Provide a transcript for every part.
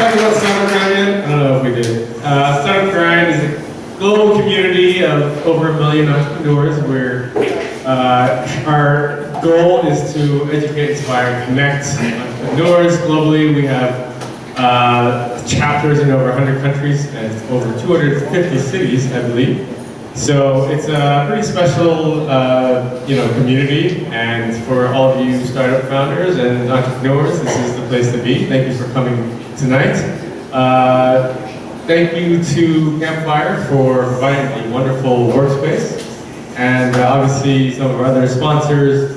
talked about Startup Grind yet? I don't know if we did. Startup Grind is a global community of over 1 million entrepreneurs where our goal is to educate, inspire, and connect entrepreneurs globally. We have chapters in over 100 countries and over 250 cities, I believe. So it's a pretty special, community, and for all of you startup founders and entrepreneurs, this is the place to be. Thank you for coming tonight. Thank you to Campfire for providing a wonderful workspace, and obviously some of our other sponsors.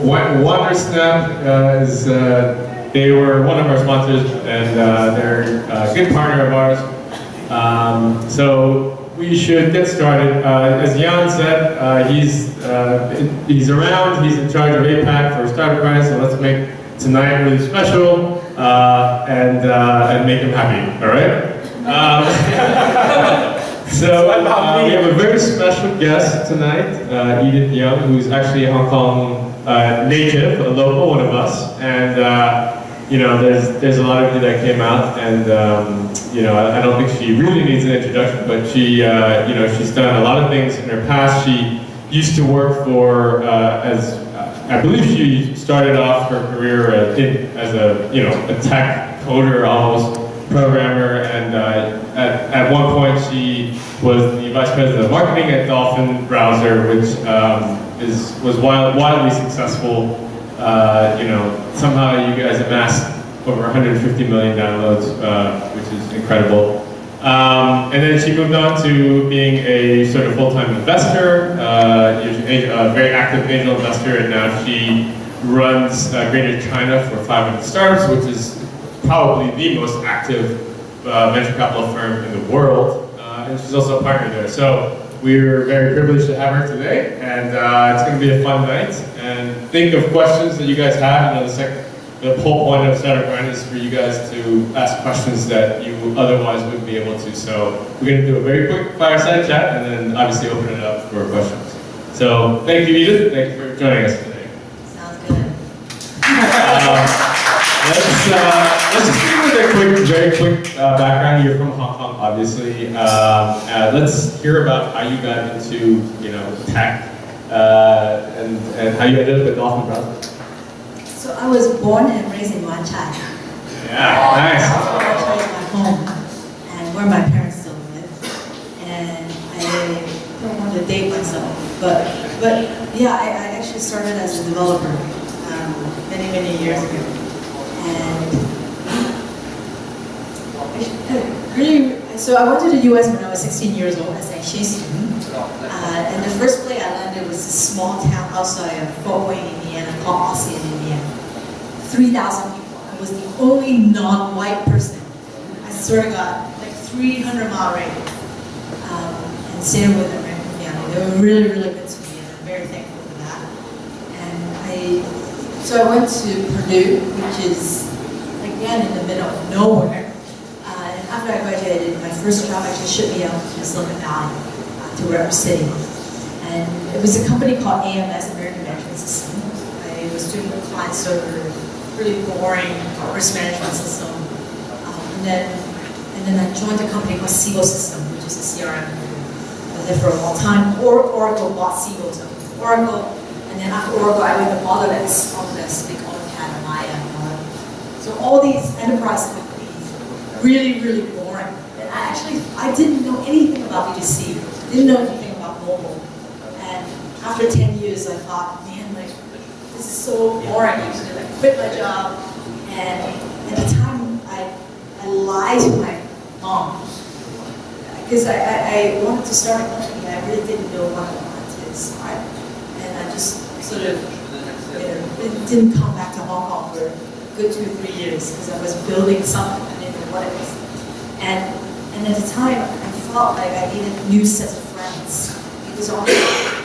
WonderSnap is they were one of our sponsors, and they're a good partner of ours. So we should get started. As Jan said, he's around. He's in charge of APAC for Startup Grind. So let's make tonight really special and make him happy. All right. So we have a very special guest tonight, Edith Yeung, who's actually a Hong Kong native, a local, one of us, and. There's a lot of you that came out, and I don't think she really needs an introduction, but she, she's done a lot of things in her past. She used to work for, I believe she started off her career as a tech coder, almost programmer, and at one point she was the vice president of marketing at Dolphin Browser, which was wildly successful. Somehow you guys amassed over 150 million downloads, which is incredible. And then she moved on to being a sort of full-time investor, a very active angel investor, and now she runs Greater China for 500 Startups, which is probably the most active venture capital firm in the world. And she's also a partner there. So we're very privileged to have her today, and it's going to be a fun night. And think of questions that you guys have. The whole point of Startup Grind is for you guys to ask questions that you otherwise wouldn't be able to. So we're going to do a very quick fireside chat, and then obviously open it up for questions. So thank you, Edith. Thank you for joining us today. Sounds good. Let's just begin with a very quick background. You're from Hong Kong, obviously. Let's hear about how you got into tech and how you ended up at Dolphin Browser. So I was born and raised in Wan Chai. Yeah, nice. Wan Chai is my home, and where my parents still live. And I don't want to date myself, but yeah, I actually started as a developer many years ago. And so I went to the US when I was 16 years old as an exchange student. And the first place I landed was a small town outside of Fort Wayne, Indiana, called Austin, Indiana. 3,000 people. I was the only non-white person. I sort of got like 300-mile radius. And stayed with the American family. They were really good to me, and I'm very thankful for that. And so I went to Purdue, which is again in the middle of nowhere. And after I graduated, my first job actually shipped me out to Silicon Valley, to where I'm sitting. And it was a company called AMS, American Management System. I was doing the client server, really boring risk management system. And then I joined a company called Siebel System, which is a CRM. I was there for a long time. Oracle bought Siebel to Oracle. And then after Oracle, I went to Autodesk, big AutoCAD and Maya. So all these enterprise companies, really boring. And I didn't know anything about B2C. Didn't know anything about mobile. And after 10 years, I thought, man, this is so boring. I should quit my job. And at the time, I lied to my mom because I wanted to start a company. I really didn't know what I wanted to start, and I just sort of didn't come back to Hong Kong for a good 2 or 3 years because I was building something. I didn't know what it was. And at the time, I felt like I needed a new set of friends because all my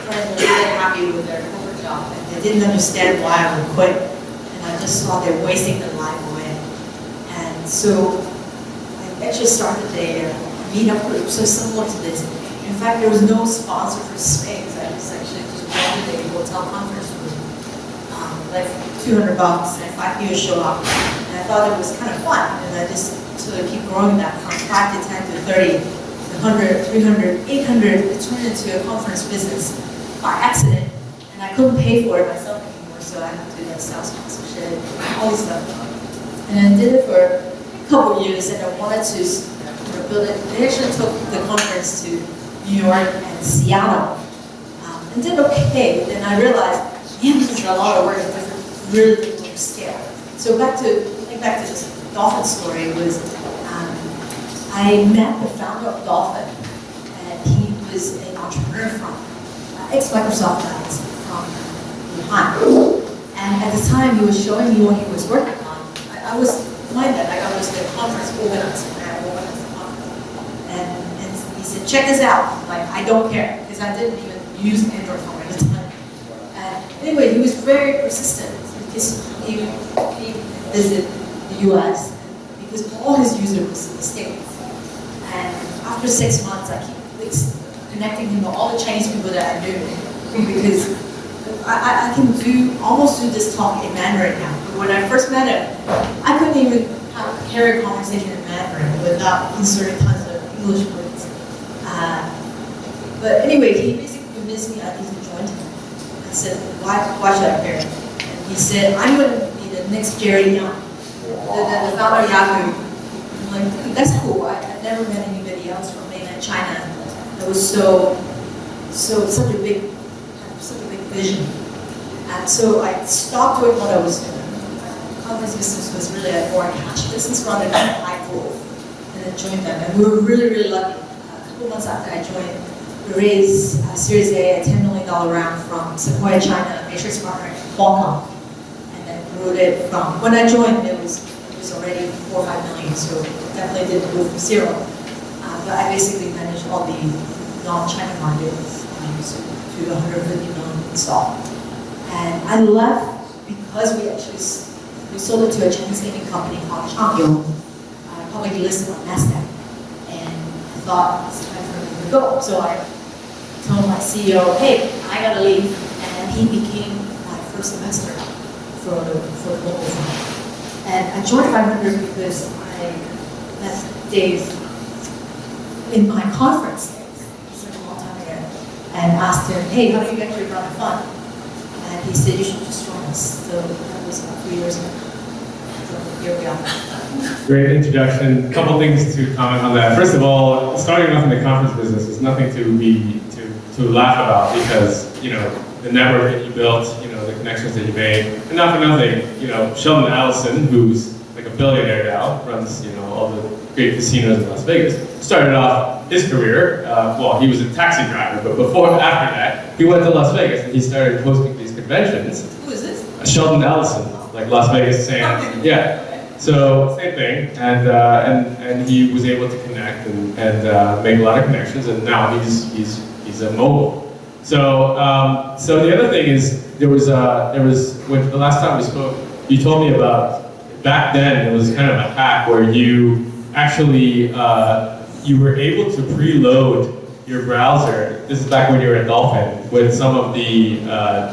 friends were really happy with their corporate job, and they didn't understand why I would quit. And I just thought they're wasting their life away. And so I actually started a meetup group, so similar to this. In fact, there was no sponsor for space. I was actually just rented a hotel conference room, like $200, and 5 people show up. I thought it was kind of fun, and I just sort of keep growing that from 5 to 10 to 30, 100, 300, 800. It turned into a conference business by accident, and I couldn't pay for it myself anymore, so I had to do that sales sponsorship, all this stuff. And I did it for a couple of years, and I wanted to build it. They actually took the conference to New York and Seattle, and did okay. But then I realized, man, this is a lot of work at different, really different scale. So back to this Dolphin story was, I met the founder of Dolphin, and he was an entrepreneur from ex-Microsoft guys from Wuhan. And at the time, he was showing me what he was working on. I was minded, like I was the conference organizer, and I organized the conference. And he said, check this out. Like, I don't care, because I didn't even use Android phone at the time. Anyway, he was very persistent, because he visited the US, because all his users was in the States. And after 6 months, I keep connecting him to all the Chinese people that I knew, because I can almost do this talk in Mandarin now. But when I first met him, I couldn't even carry a conversation in Mandarin without inserting tons of English words. But anyway, he basically convinced me I need to join him. I said, why should I care? And he said, I'm going to be the next Jerry Young, the founder of Yahoo. I'm like, dude, that's cool. I've never met anybody else from mainland China that was such a big vision. And so I stopped doing what I was doing. Conference business was really a more cash business rather than high growth. And then joined them. And we were really, really lucky. A couple months after I joined, we raised Series A, a $10 million round from Sequoia China, a Matrix partner in Qualcomm. And then grew it from, when I joined, it was already 4 or 5 million, so definitely didn't move from zero. But I basically managed all the non-China markets to 150 million installed. And I left because we sold it to a Chinese gaming company called Changyou, publicly listed on NASDAQ. And I thought it's time for me to go. So I told my CEO, hey, I gotta leave. And he became my first investor for the global fund. And I joined 500 because I met Dave in my conference days, a long time ago, and asked him, hey, how do you actually run a fund? And he said, you should just join us. So that was about 3 years ago. So here we are. Great introduction. A couple things to comment on that. First of all, starting off in the conference business is nothing to laugh about, because the network that you built, the connections that you made, and not for nothing, Sheldon Adelson, who's like a billionaire now, runs all the great casinos in Las Vegas, started off his career. He was a taxi driver, but after that, he went to Las Vegas and he started hosting these conventions. Who is this? Sheldon Adelson, like Las Vegas Sands. Yeah. So same thing, and he was able to connect and make a lot of connections, and now he's a mogul. So the other thing is there was when the last time we spoke, you told me about back then it was kind of a hack where you actually you were able to preload your browser. This is back when you were at Dolphin with some of the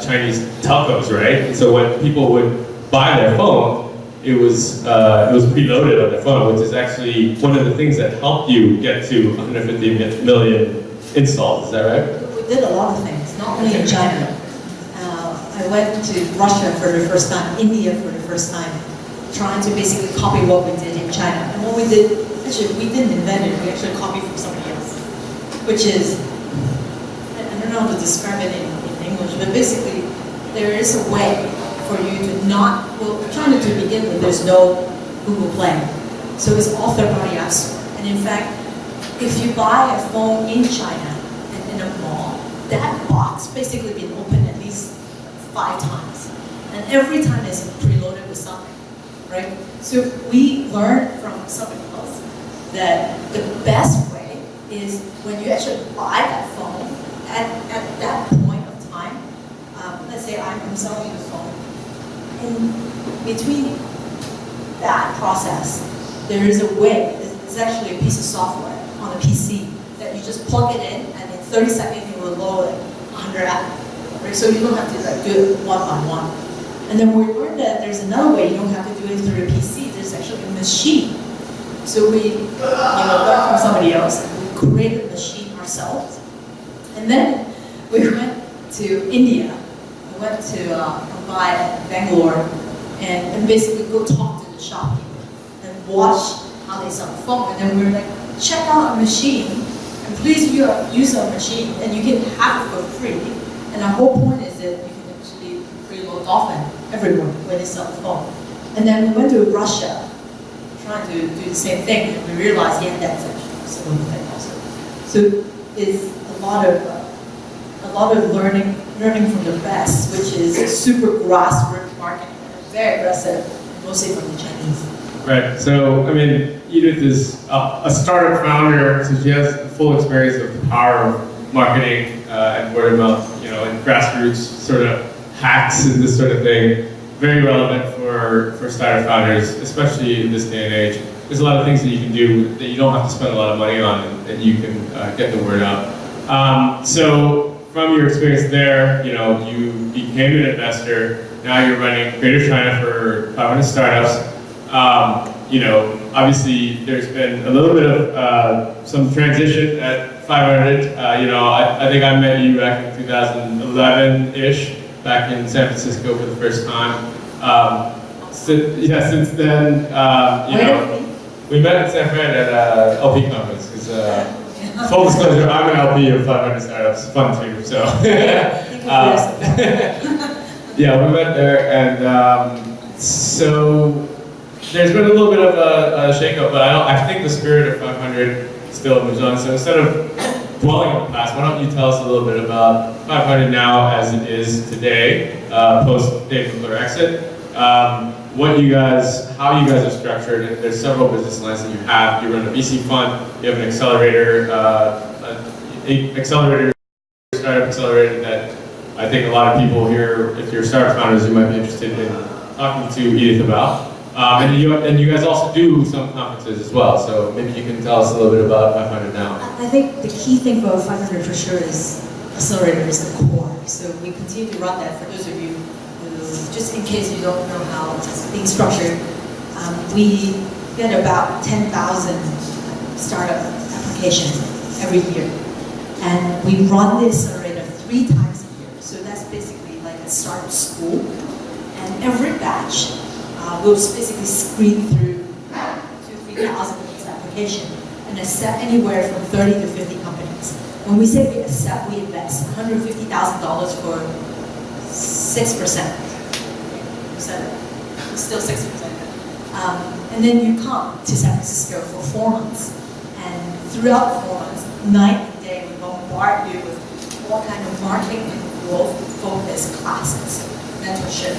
Chinese telcos, right? And so when people would buy their phone, it was preloaded on their phone, which is actually one of the things that helped you get to 150 million installs. Is that right? We did a lot of things, not only in China. I went to Russia for the first time, India for the first time, trying to basically copy what we did in China. And what we did, actually, we didn't invent it, we actually copied from somebody else. Which is, I don't know how to describe it in English, but basically, there is a way for you to not, China to begin with, there's no Google Play. So it's all third-party app store. And in fact, if you buy a phone in China, in a mall, that box basically been opened at least 5 times. And every time it's preloaded with something, right? So we learned from somebody else that the best way is when you actually buy that phone, at that point of time, let's say I'm selling you the phone, in between that process, there is a way, it's actually a piece of software on a PC that you just plug it in, and in 30 seconds it will load 100 apps. Right? So you don't have to do it one by one. And then we learned that there's another way. You don't have to do it through a PC. There's actually a machine. So we learned from somebody else. And we created a machine ourselves. And then we went to India. We went to Mumbai and Bangalore and basically go talk to the shopkeeper and watch how they sell the phone. And then we were like, check out our machine and please use our machine and you can have it for free. And our whole point is that you can actually preload often everywhere where they sell the phone. And then we went to Russia trying to do the same thing and we realized, yeah, that's actually a similar thing also. So it's a lot of learning from the best, which is super grassroots marketing, very aggressive, mostly from the Chinese. Right. So, I mean, Edith is a startup founder, so she has the full experience of the power of marketing and word of mouth, and grassroots sort of hacks and this sort of thing. Very relevant for startup founders, especially in this day and age. There's a lot of things that you can do that you don't have to spend a lot of money on, and you can get the word out. So, from your experience there, you became an investor. Now you're running Greater China for 500 startups. Obviously there's been a little bit of some transition at 500. I think I met you back in 2011-ish, back in San Francisco for the first time. Since then, we met in San Fran at an LP conference. Full disclosure, I'm an LP of 500 startups, fun too, so. Yeah, we met there, and so there's been a little bit of a shake-up, but I think the spirit of 500 still moves on. So instead of dwelling on the past, why don't you tell us a little bit about 500 now as it is today, post Dave McClure exit, how you guys are structured. There's several business lines that you have. You run a VC fund, you have an accelerator, startup accelerator that I think a lot of people here, if you're startup founders, you might be interested in talking to Edith about. And you guys also do some conferences as well, so maybe you can tell us a little bit about 500 now. I think the key thing for 500 for sure is Accelerator is the core. So we continue to run that for those of you who, just in case you don't know how it's being structured, we get about 10,000 startup applications every year. And we run the Accelerator 3 times a year. So that's basically like a startup school. And every batch we'll basically screen through 2,000-3,000 of these applications and accept anywhere from 30 to 50 companies. When we say we accept, we invest $150,000 for 6%. It's still 6%. And then you come to San Francisco for 4 months. And throughout the 4 months, night and day, we bombard you with all kinds of marketing and growth focused classes, mentorship.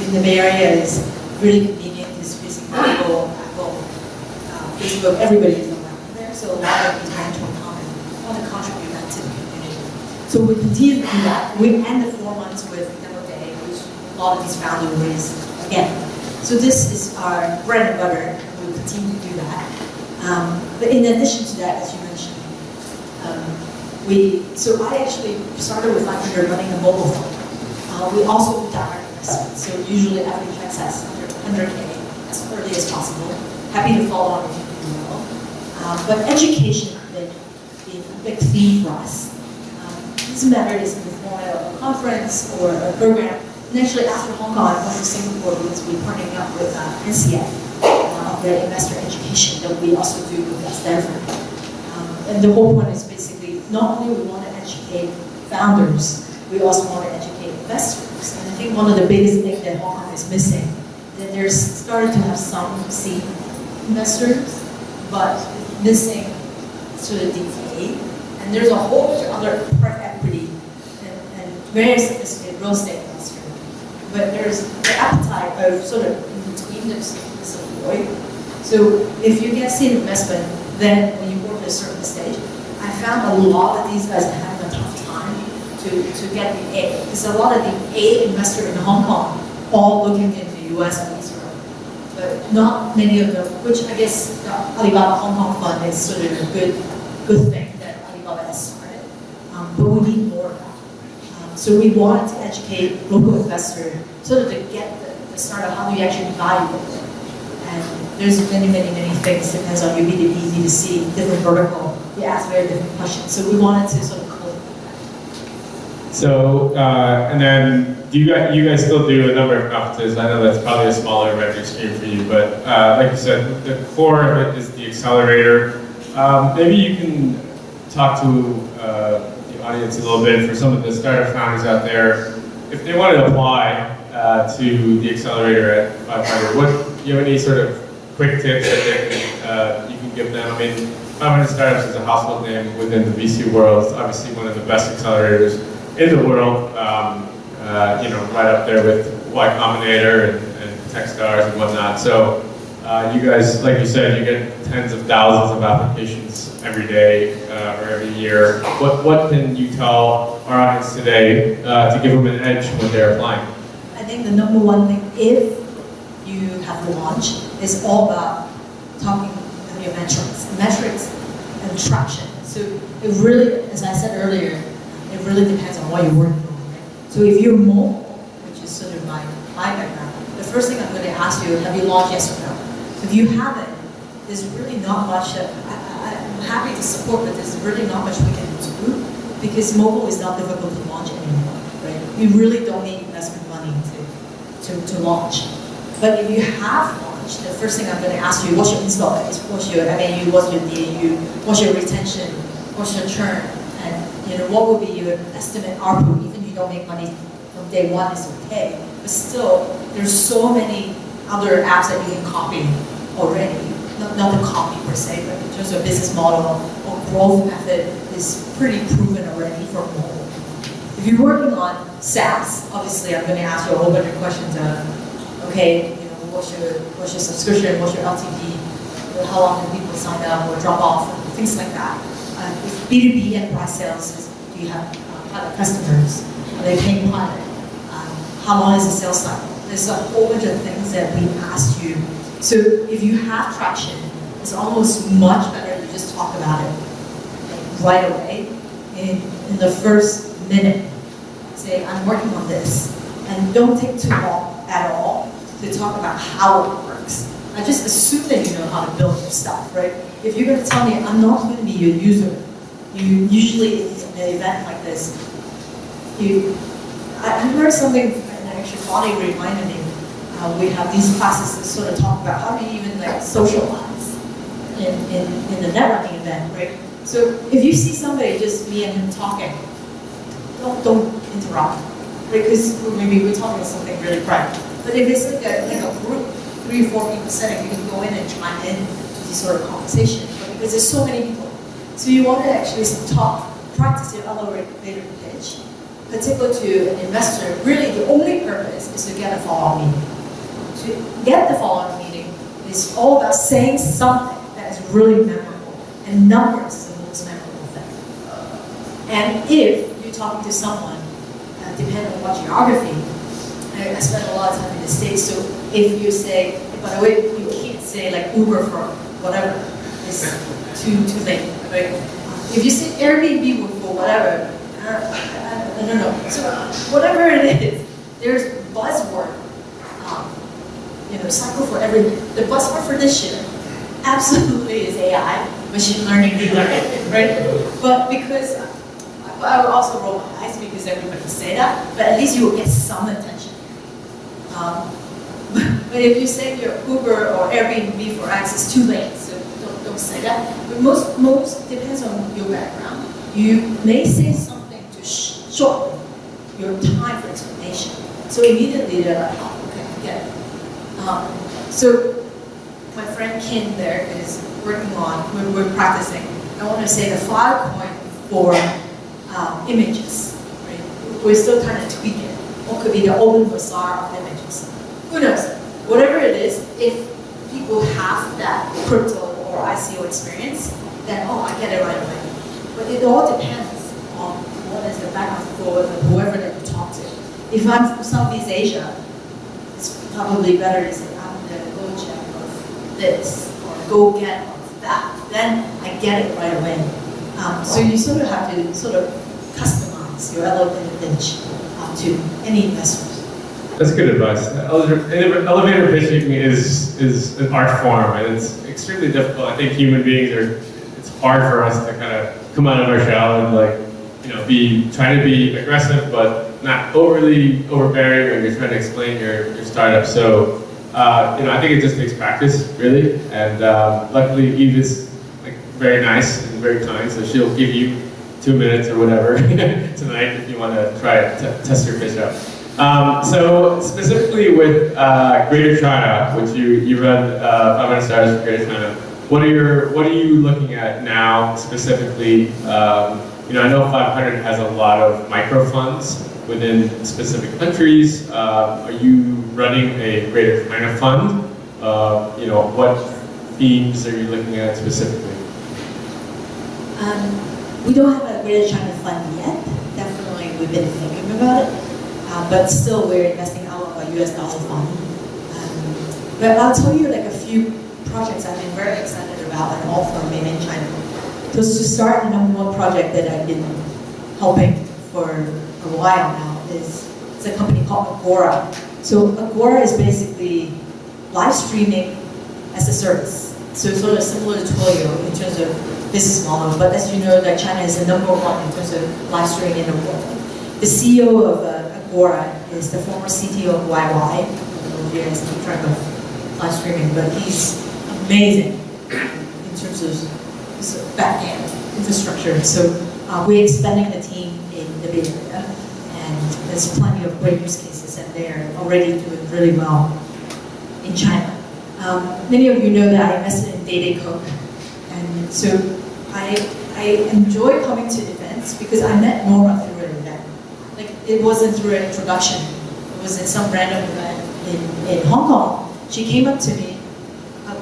In the Bay Area is really convenient. It's basically Google, Apple, Facebook, everybody is around there. So a lot of these mentors come and want to contribute that to the community. So we continue to do that. We end the 4 months with demo day, which a lot of these founders raise again. So this is our bread and butter, and we'll continue to do that. But in addition to that, as you mentioned, so I actually started with 500 running a mobile phone. We also do direct. So usually average access under 100K as early as possible. Happy to follow on if you do well. But education has been a big theme for us. It doesn't matter if it's in the form of a conference or a program. And actually after Hong Kong, I went to Singapore because we're partnering up with NCF, their investor education that we also do with Stanford. And the whole point is basically not only we want to educate founders, we also want to educate investors. And I think one of the biggest things that Hong Kong is missing, that there's started to have some seed investors, but missing sort of DTA. And there's a whole bunch of other private equity and very sophisticated real estate investors. But there's the appetite of sort of in between this void. So if you get seed investment, then when you work at a certain stage, I found a lot of these guys have a tough time to get the A. Because a lot of the A investor in Hong Kong all looking into the US and Israel. But not many of them, which I guess the Alibaba Hong Kong Fund is sort of a good thing that Alibaba has started. But we need more of that. So we wanted to educate local investors sort of to get the start of how do you actually value it. And there's many things, depends on your B2B, B2C, different vertical. We ask very different questions. So we wanted to sort of close that. So, and then do you guys still do a number of conferences? I know that's probably a smaller revenue stream for you, but like you said, the core of it is the Accelerator. Maybe you can talk to the audience a little bit for some of the startup founders out there. If they want to apply to the Accelerator at 500, do you have any sort of quick tips that you can give them? I mean, 500 Startups is a household name within the VC world. It's obviously one of the best accelerators in the world, right up there with Y Combinator and Techstars and whatnot. So you guys, like you said, you get tens of thousands of applications every day or every year. What can you tell our audience today to give them an edge when they're applying? I think the number one thing, if you have the launch, is all about talking about your metrics and traction. So it really, as I said earlier, it really depends on what you're working on. Right? So if you're mobile, which is sort of my background, the first thing I'm going to ask you, have you launched yes or no? If you haven't, there's really not much, I'm happy to support, but there's really not much we can do because mobile is not difficult to launch anymore, right? You really don't need investment money to launch. But if you have launched, the first thing I'm going to ask you, what's your install base? What's your MAU? What's your DAU? What's your retention? What's your churn? And what will be your estimate ARPU? Even if you don't make money from day one, it's okay. But still, there's so many other apps that you can copy already. Not the copy per se, but in terms of business model or growth method is pretty proven already for mobile. If you're working on SaaS, obviously I'm going to ask you a whole bunch of questions. Okay, what's your subscription? What's your LTV? How long do people sign up or drop off? Things like that. If B2B enterprise sales, do you have pilot customers? Are they paying pilot? How long is the sales cycle? There's a whole bunch of things that we asked you. So if you have traction, it's almost much better to just talk about it right away in the first minute. Say, I'm working on this. And don't take too long at all to talk about how it works. I just assume that you know how to build your stuff, right? If you're going to tell me, I'm not going to be your user, you usually in an event like this, I learned something, and actually Bonnie reminded me, we have these classes that sort of talk about how do you even socialize in the networking event, right? So if you see somebody, just me and him talking, don't interrupt, right? Because maybe we're talking about something really private. But if it's like a group, 3 or 4 people setting, you can go in and chime in to this sort of conversation. But because there's so many people, so you want to actually practice your elevator pitch, particularly to an investor. Really, the only purpose is to get a follow-up meeting. To get the follow-up meeting is all about saying something that is really memorable, and numbers is the most memorable thing. And if you're talking to someone, depending on what geography, I spend a lot of time in the States, so if you say, by the way, you can't say like Uber for whatever, it's too late, right? If you say Airbnb for whatever, I don't know. So whatever it is, there's buzzword, cycle for everything. The buzzword for this year absolutely is AI, machine learning, deep learning, right? But because I will also roll my eyes because everybody say that, but at least you will get some attention. But if you say your Uber or Airbnb for X, it's too late, so don't say that. But most depends on your background. You may say something to shorten your time for explanation. So immediately they're like, oh, okay, I get it. So my friend Kin there is working on, we're practicing. I want to say the 5 point for images, right? We're still trying to tweak it. What could be the open bazaar of images? Who knows? Whatever it is, if people have that crypto or ICO experience, then I get it right away. But it all depends on what is the background for whoever that you talk to. If I'm from Southeast Asia, it's probably better to say, I'm the go-check of this or go-get of that. Then I get it right away. So you sort of have to sort of customize is your elevator pitch to any investors. That's good advice. Elevator pitching is an art form, and it's extremely difficult. I think human beings it's hard for us to kind of come out of our shell and trying to be aggressive, but not overly overbearing when you're trying to explain your startup. So, I think it just takes practice, really. And luckily, Eve is very nice and very kind, so she'll give you 2 minutes or whatever tonight if you want to try it, test your pitch out. So specifically with Greater China, which you run 500 stars for Greater China, what are you looking at now specifically? I know 500 has a lot of micro funds within specific countries. Are you running a Greater China fund? What themes are you looking at specifically? We don't have a Greater China fund yet. Definitely, we've been thinking about it, but still we're investing out of a US dollar fund. But I'll tell you a few projects I've been very excited about, and all from mainland China. So to start, the number one project that I've been helping for a while now is a company called Agora. So Agora is basically live streaming as a service. So it's sort of similar to Twilio in terms of business model, but as you know, China is the number one in terms of live streaming in the world. The CEO of Agora is the former CTO of YY. I don't know if you guys keep track of live streaming, but he's amazing in terms of back-end infrastructure. So we're expanding the team in the Bay Area, and there's plenty of great use cases, and they're already doing really well in China. Many of you know that I invested in DataCode, and so I enjoy coming to events because I met Nora through an event. It wasn't through an introduction. It was at some random event in Hong Kong. She came up to me,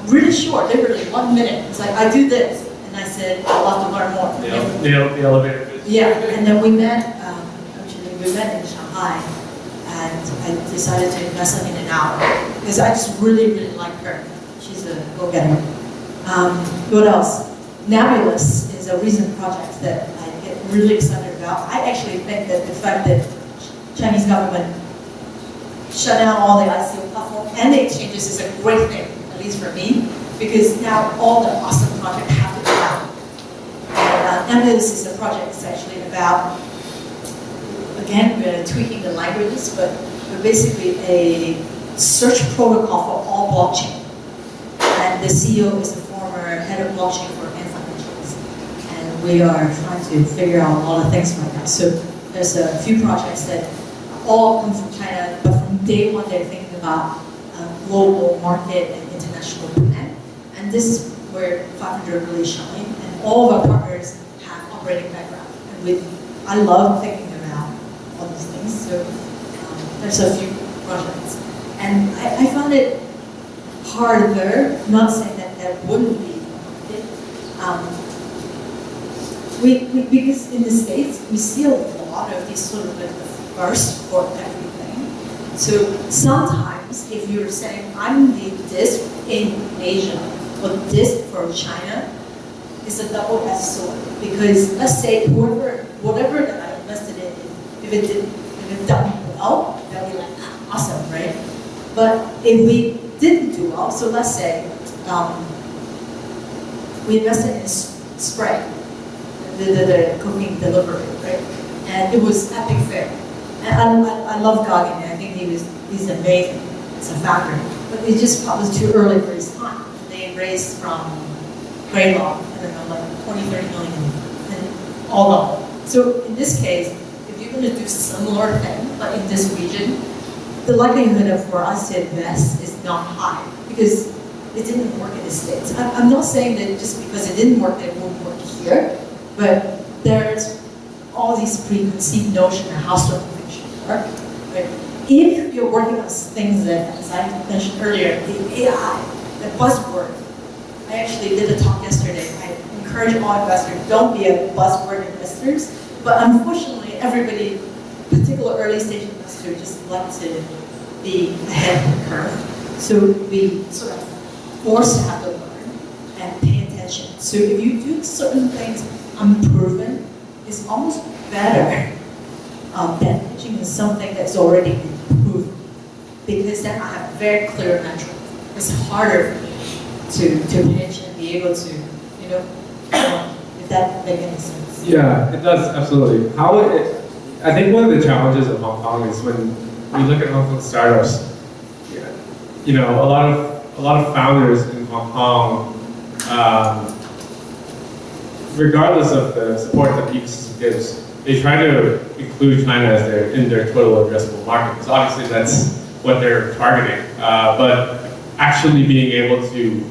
really short, literally 1 minute. It's like, I do this. And I said, I'd love to learn more. The elevator. Yeah, and then we met in Shanghai, and I decided to invest in an hour because I just really, really like her. She's a go-getter. What else? Nebulous is a recent project that I get really excited about. I actually think that the fact that Chinese government shut down all the ICO platform and the exchanges is a great thing, at least for me, because now all the awesome projects have to come out. And Nebulous is a project that's actually about, again, we're tweaking the languages, but basically a search protocol for all blockchain. And the CEO is the former head of blockchain for financials. And we are trying to figure out a lot of things right now. So there's a few projects that all come from China, but from day one they're thinking about global market and international plan. And this is where 500 really shine. And all of our partners have operating background. And I love thinking about all these things. So there's a few projects. And I found it harder, not saying that there wouldn't be a market. Because in the States, we see a lot of these sort of the first for everything. So sometimes if you're saying, I'm the disc in Asia, or disc for China, it's a double-edged sword. Because let's say whatever that I invested in, if it done well, they'll be like, awesome, right? But if we didn't do well, so let's say we invested in Spray, the cooking delivery, right? And it was epic fair. And I love Goggin, and I think he's amazing. It's a founder. But it just was too early for his time. They raised from Greylock, I don't know, like 20, 30 million, and all gone. So in this case, if you're going to do similar thing, but in this region, the likelihood for us to invest is not high because it didn't work in the States. I'm not saying that just because it didn't work, that it won't work here, but there's all these preconceived notions of how certain things should work. Right? If you're working on things that, as I mentioned earlier, the AI, the buzzword. I actually did a talk yesterday. I encourage all investors, don't be a buzzword investors, but unfortunately everybody, particularly early stage investors, just like to be ahead of the curve. So we sort of forced to have to learn and pay attention. So if you do certain things unproven, it's almost better than hedging in something that's already been proven. Because then I have a very clear metric. It's harder for me to hedge and be able to, if that makes any sense. Yeah, it does, absolutely. I think one of the challenges of Hong Kong is when we look at Hong Kong startups, a lot of founders in Hong Kong, regardless of the support that the ecosystem gives, they try to include China as in their total addressable market. Because obviously that's what they're targeting. But actually being able to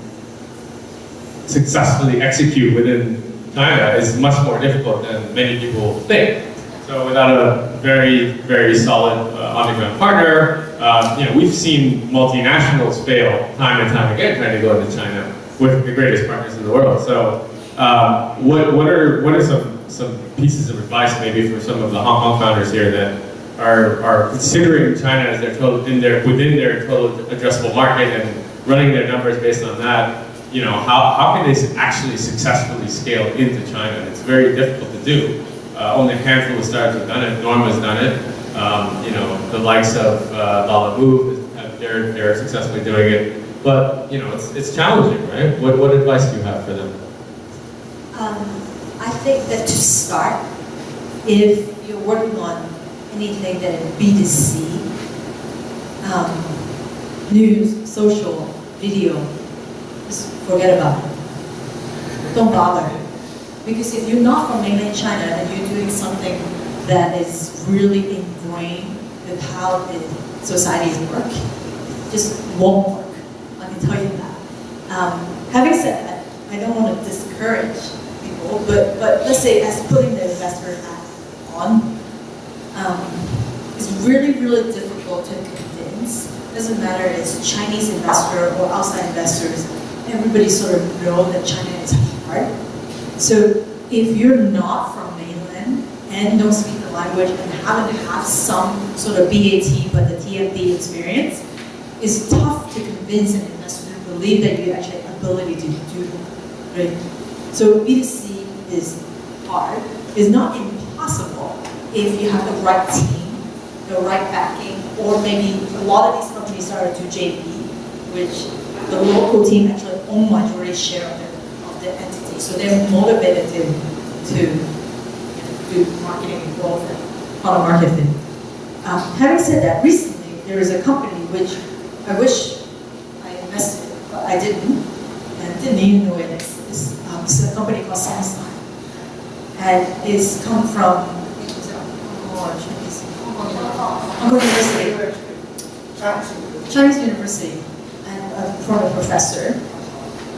successfully execute within China is much more difficult than many people think. So without a very, very solid on-the-ground partner, we've seen multinationals fail time and time again trying to go into China with the greatest partners in the world. So what are some pieces of advice maybe for some of the Hong Kong founders here that are considering China as within their total addressable market and running their numbers based on that? How can they actually successfully scale into China? It's very difficult to do. Only a handful of startups have done it. Norm has done it. The likes of Lala Move, they're successfully doing it. But it's challenging, right? What advice do you have for them? I think that to start, if you're working on anything that is B2C, news, social, video, just forget about it. Don't bother. Because if you're not from mainland China and you're doing something that is really ingrained with how the societies work, just won't work. I can tell you that. Having said that, I don't want to discourage people, but let's say as putting the investor hat on, it's really, really difficult to convince. Doesn't matter if it's a Chinese investor or outside investors, everybody sort of know that China is hard. So if you're not from mainland and don't speak the language and haven't had some sort of BAT but the TMD experience, it's tough to convince an investor to believe that you actually have the ability to do that, right? So B2C is hard. It's not impossible if you have the right team, the right backing, or maybe a lot of these companies start to do JV, which the local team actually own majority share of the entity. So they're motivated to do marketing and growth and product market thing. Having said that, recently there is a company which I wish I invested, but I didn't, and didn't even know it exists. It's a company called Samsung, and it's come from Hong Kong University, Chinese University, and a former professor.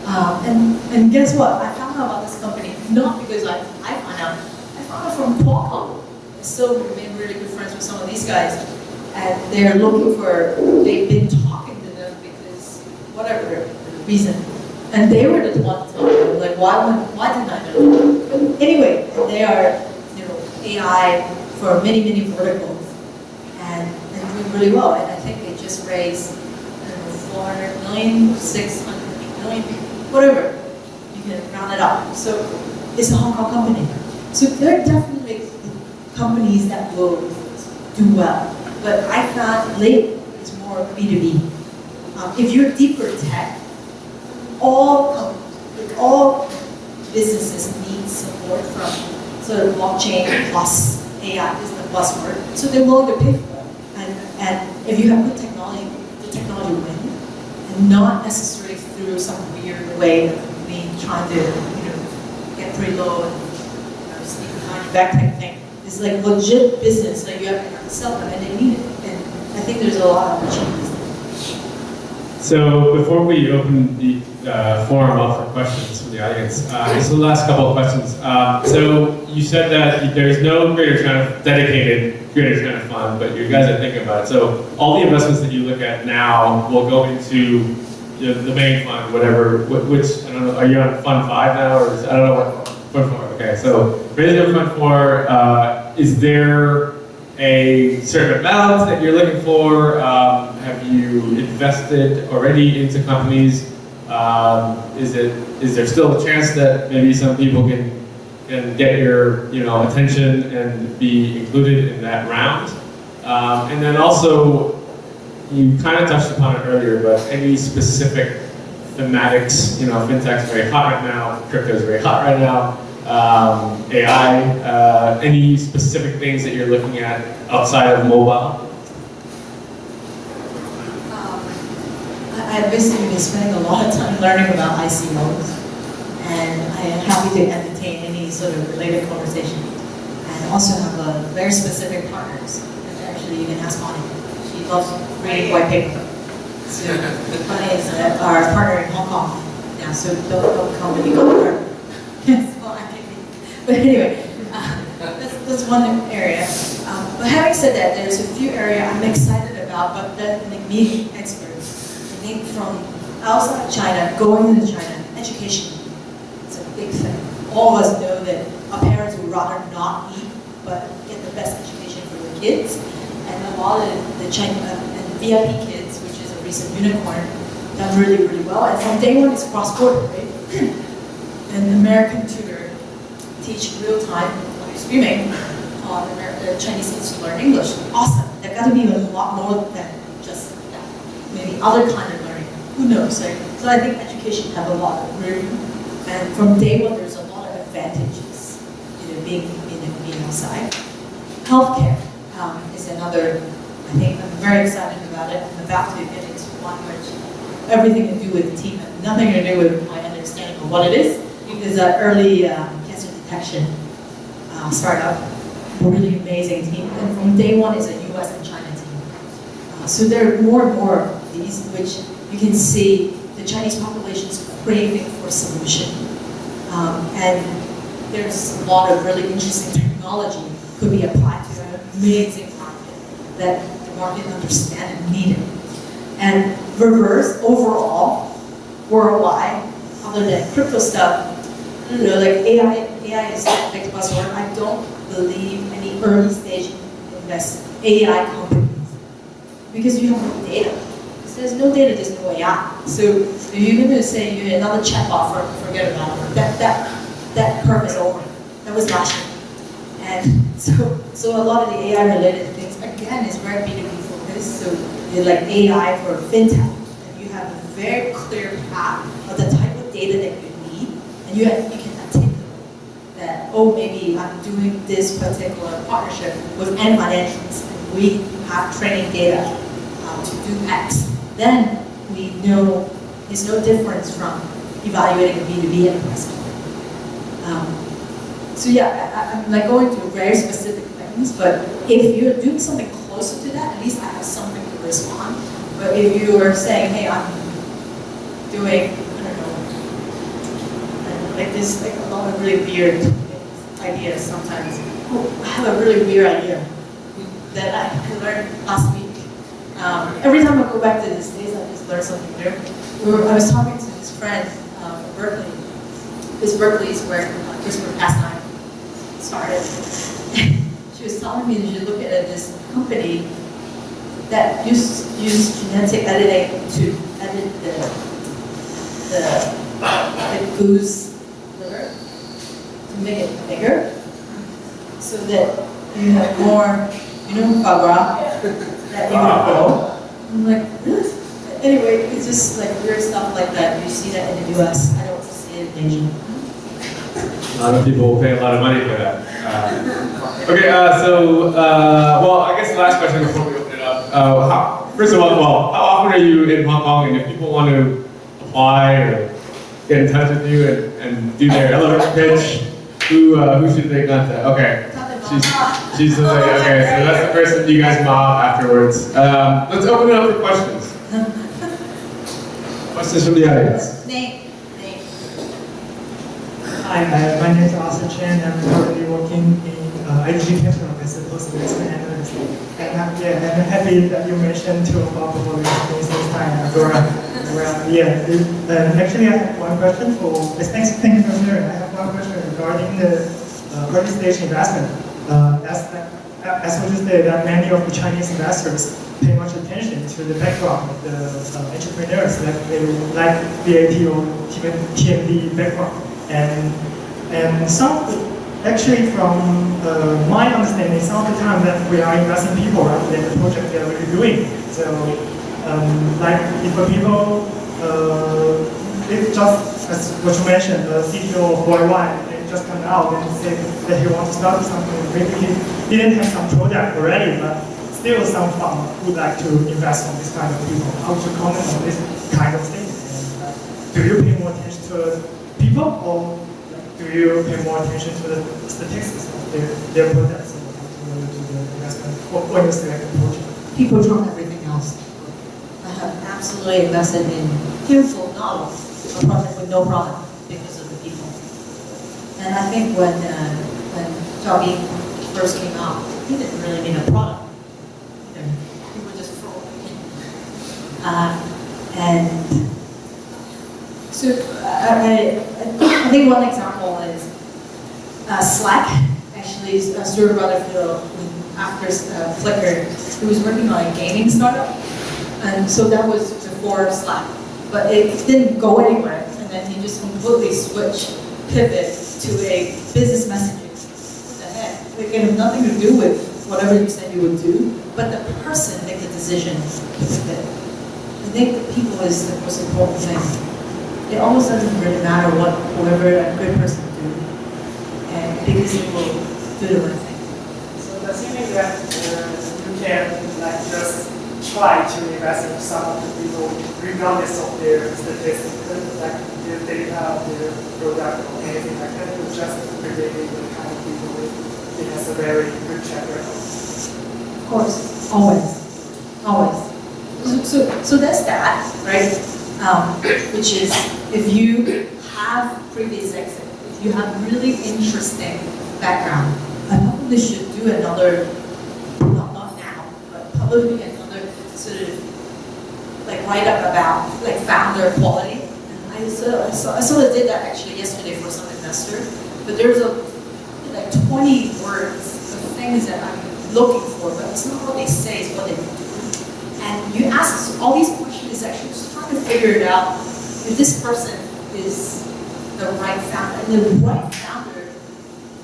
And guess what? I found out about this company not because I found out. I found out from Qualcomm. I still remain really good friends with some of these guys, and they're looking for. They've been talking to them because whatever reason, and they were the ones telling me like, why didn't I know? But anyway, they are AI for many verticals, and doing really well. And I think they just raised 400 million, 600 million. Whatever, you can round it up. So it's a Hong Kong company. So there are definitely companies that will do well. But I found lately it's more B2B. If you're deeper tech, all businesses need support from sort of blockchain plus AI is the buzzword. So they're willing to pay for it. And if you have good technology, the technology wins. And not necessarily through some weird way of me trying to, get pretty low and sneak behind your back type thing. It's like legit business that you have to sell them, and they need it. And I think there's a lot of opportunities there. So before we open the forum up for questions from the audience, just the last couple of questions. So you said that there's no dedicated Greater China Fund, but you guys are thinking about it. So all the investments that you look at now will go into the main fund, whatever, which, I don't know, are you on Fund 5 now, or I don't know what, Fund 4, okay. So raising your Fund 4, is there a certain amount that you're looking for? Have you invested already into companies? Is there still a chance that maybe some people can and get your attention and be included in that round. And then also, you kind of touched upon it earlier, but any specific thematics, fintech's very hot right now, crypto is very hot right now, AI, any specific things that you're looking at outside of mobile? I've basically been spending a lot of time learning about ICOs, and I am happy to entertain any sort of related conversation. And also have a very specific partners. Actually, you can ask Bonnie. She loves reading white paper. So Bonnie is our partner in Hong Kong now, so don't come when you go to her. But anyway, that's one area. But having said that, there's a few areas I'm excited about, but that make me expert. I think from outside China, going into China, education is a big thing. All of us know that our parents would rather not eat, but get the best education for their kids. And a lot of the China and VIP kids, which is a recent unicorn, done really, really well. And from day one, it's cross-border, right? An American tutor teach real-time live streaming on the Chinese kids to learn English. Awesome. There got to be a lot more than just that. Maybe other kind of learning. Who knows? Right? So I think education have a lot of room. And from day one, there's a lot of advantages, being outside. Healthcare is another. I think I'm very excited about it. I'm about to get into one which everything to do with the team and nothing to do with my understanding of what it is. Is an early cancer detection startup. A really amazing team. And from day one, it's a US and China team. So there are more and more of these, which you can see the Chinese population is craving for a solution. And there's a lot of really interesting technology could be applied to an amazing market that the market understands and need it. And reverse, overall, worldwide, other than crypto stuff, I don't know, like AI is a big buzzword. I don't believe any early stage invest AI companies because you don't have data. If there's no data, there's no AI. So if you're going to say you're another chatbot, forget about it. That curve is over. That was last year. And so a lot of the AI related things, again, is very B2B focused. So you're like AI for fintech. And you have a very clear path of the type of data that you need. And you can articulate that, oh, maybe I'm doing this particular partnership with N financials. And we have training data to do X. Then we know there's no difference from evaluating a B2B enterprise. So yeah, I'm like going to very specific things, but if you're doing something closer to that, at least I have something to respond. But if you are saying, hey, I'm doing, I don't know, like this, like a lot of really weird ideas sometimes. Oh, I have a really weird idea that I learned last week. Every time I go back to the States, I just learn something new. I was talking to this friend from Berkeley. This Berkeley is where CRISPR-Cas9 started. She was telling me that she looked at this company that used genetic editing to edit the goose liver to make it bigger, so that you have more, foie gras that you can grow. I'm like, really? Anyway, it's just like weird stuff like that. You see that in the US. I don't see it in Asia. A lot of people pay a lot of money for that. Okay, well, I guess the last question before we open it up. First of all, how often are you in Hong Kong? And if people want to apply or get in touch with you and do their elevator pitch, who should they contact? Okay, she's okay, so that's the person you guys mob afterwards. Let's open it up for questions. Questions from the audience. Name. Hi, my name is Arthur Chen. I'm currently working in IDG Capital as a post-investment analyst. And I'm happy that you mentioned two of our portfolio companies this time. Actually, I have one question for. Thank you for sharing. I have one question regarding the early stage investment. As we just said, that many of the Chinese investors pay much attention to the background of the entrepreneurs, like VAT or TMD background. And some actually, from my understanding, some of the time that we are investing people rather than the project they are really doing. So, like if a people, if just as what you mentioned, the CTO of YY, they just come out and say that he wants to start something. Maybe he didn't have some product already, but still some fund would like to invest on this kind of people. How would you comment on this kind of thing? And, do you pay more attention to people, or do you pay more attention to the statistics of their products and to the investment when you select the project? People trump everything else. I have absolutely invested in handful, not a project with no product because of the people. And I think when Joby first came out, he didn't really need a product. He would just throw it in. And so I think one example is Slack. Actually, Stuart Rutherford, after Flickr, he was working on a gaming startup, and so that was before Slack. But it didn't go anywhere, and then he just completely pivot to a business messaging. What the heck? It had nothing to do with whatever you said you would do, but the person make the decision to pivot. I think the people is the most important thing. It almost doesn't really matter what whoever a good person do, and because it will do the right thing. So assuming that you can like just try to invest in some of the people regardless of their statistics, like their data, their product, or anything like that, you just predict the kind of people it has a very good track record. Of course, always. So that's that, right? Which is if you have previous exit, if you have really interesting background, I probably should do another, not now, but probably another sort of like write up about like founder quality. And I sort of did that actually yesterday for some investor, but there's like 20 words of things that I'm looking for, but it's not what they say, it's what they do. And you ask all these questions is actually just trying to figure it out if this person is the right founder. And the right founder,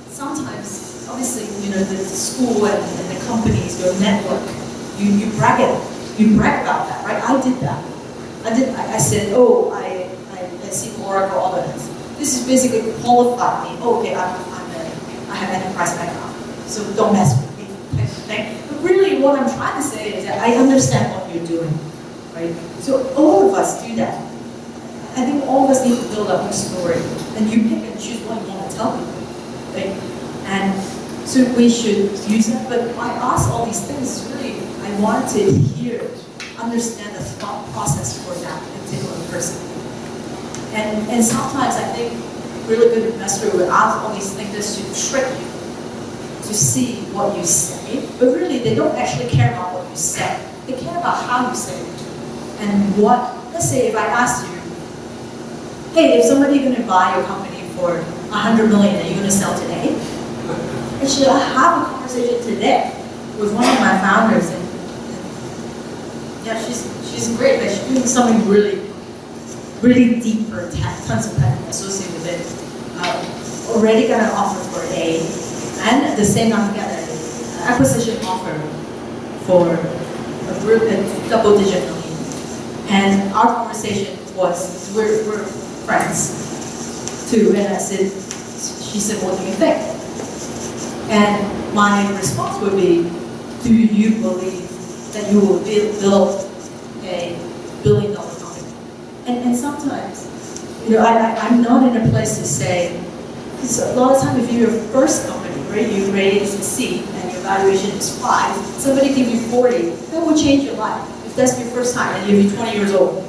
sometimes, obviously, the school and the companies, your network, you brag about that, right? I did that. I said, I see Oracle, all that. This is basically qualified me. Oh, okay, I have enterprise background, so don't mess with me. But really, what I'm trying to say is that I understand what you're doing, right? So all of us do that. I think all of us need to build up a story, and you pick and choose what you want to tell people, right? And so we should use that. But I ask all these things. Really, I want to understand the thought process for that particular person. And sometimes I think really good investor would ask all these things just to trick you, to see what you say, but really they don't actually care about what you say. They care about how you say it. And let's say if I asked you, hey, if somebody's going to buy your company for $100 million, are you going to sell today? Actually, I have a conversation today with one of my founders, and yeah, she's great, but she's doing something really deeper, tons of tech associated with it. Already got an offer for and at the same time got an acquisition offer for a double-digit million. And our conversation was, we're friends too, and she said, what do you think? And my response would be, do you believe that you will build a billion-dollar company? And sometimes, I'm not in a place to say, because a lot of times if you're a first company, right, you raise a seed and your valuation is 5, somebody gives you 40, that will change your life. If that's your first time and you're 20 years old.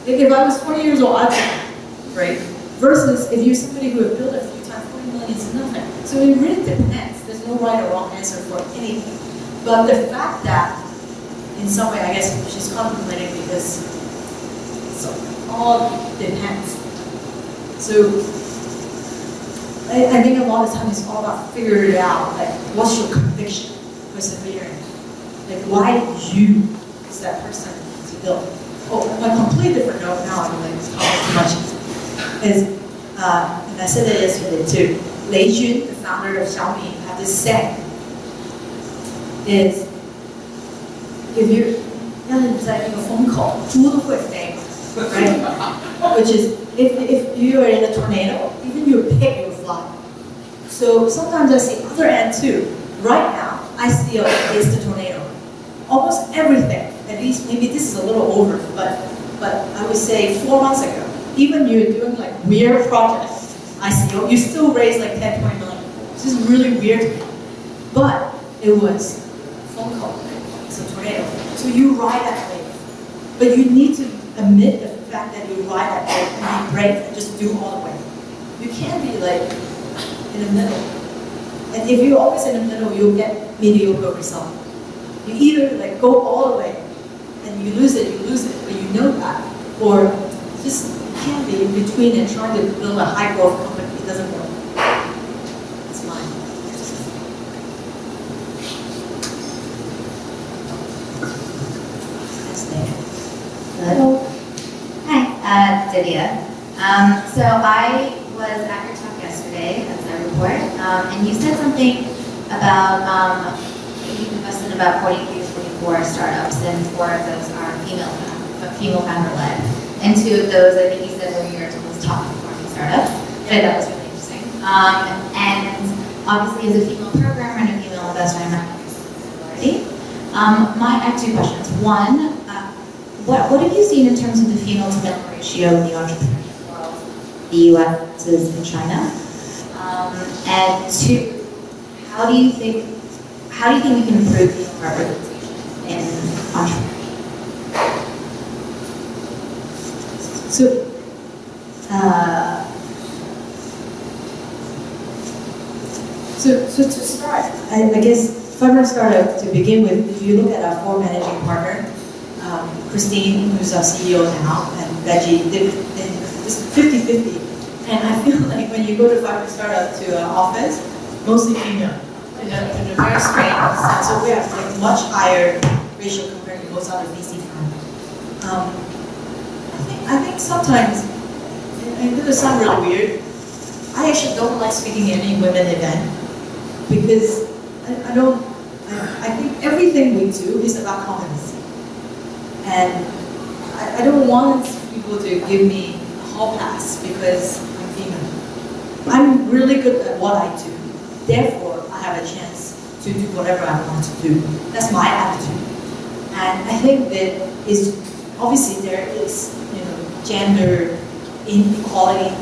If I was 20 years old, I'd be, right? Versus if you're somebody who have built it a few times, 40 million is nothing. So it really depends. There's no right or wrong answer for anything. But the fact that, in some way, I guess she's contemplating because it all depends. So I think a lot of times it's all about figuring it out, like what's your conviction, persevering. Like why did you, as that person, to build? Oh, on a completely different note now, I'm like talking too much. And I said that yesterday too. Lei Jun, the founder of Xiaomi, have this saying, is if you're 让你在那个风口，猪都会飞 right? Which is, if you are in a tornado, even your pig will fly. So sometimes I see other end too. Right now, I still face the tornado. Almost everything, at least maybe this is a little over, but I would say 4 months ago, even you're doing like weird projects, I see you still raise like 10, 20 million. This is really weird to me. But it was phone call, it's a tornado. So you ride that wave. But you need to admit the fact that you ride that wave and be brave and just do all the way. You can't be like in the middle. And if you're always in the middle, you'll get mediocre result. You either like go all the way and you lose it, but you know that. Or just you can't be in between and trying to build a high growth company. It doesn't work. It's mine. That's there. Hello. Hi, Divya. So I was at your talk yesterday, as I report, and you said something about you've invested in about 43 to 44 startups, and 4 of those are female founder-led. And 2 of those, I think you said, were your most top-performing startups. So that was really interesting. And obviously, as a female programmer and a female investor, I'm not authority. I have 2 questions. One, what have you seen in terms of the female-to-male ratio in the entrepreneurship world, the U.S. and China? And 2, how do you think we can improve female representation in entrepreneurship? So to start, I guess Fiverr startup to begin with, if you look at our 4 managing partner, Christine, who's our CEO now, and Reggie, it's 50-50. And I feel like when you go to Fiverr startup to an office, mostly female, in a very strange sense. So we have like much higher ratio compared to most other VC firms. I think sometimes, and it does sound really weird, I actually don't like speaking at any women event because I think everything we do is about competency. And I don't want people to give me a hall pass because I'm female. I'm really good at what I do. Therefore, I have a chance to do whatever I want to do. That's my attitude. And I think that is obviously there is gender inequality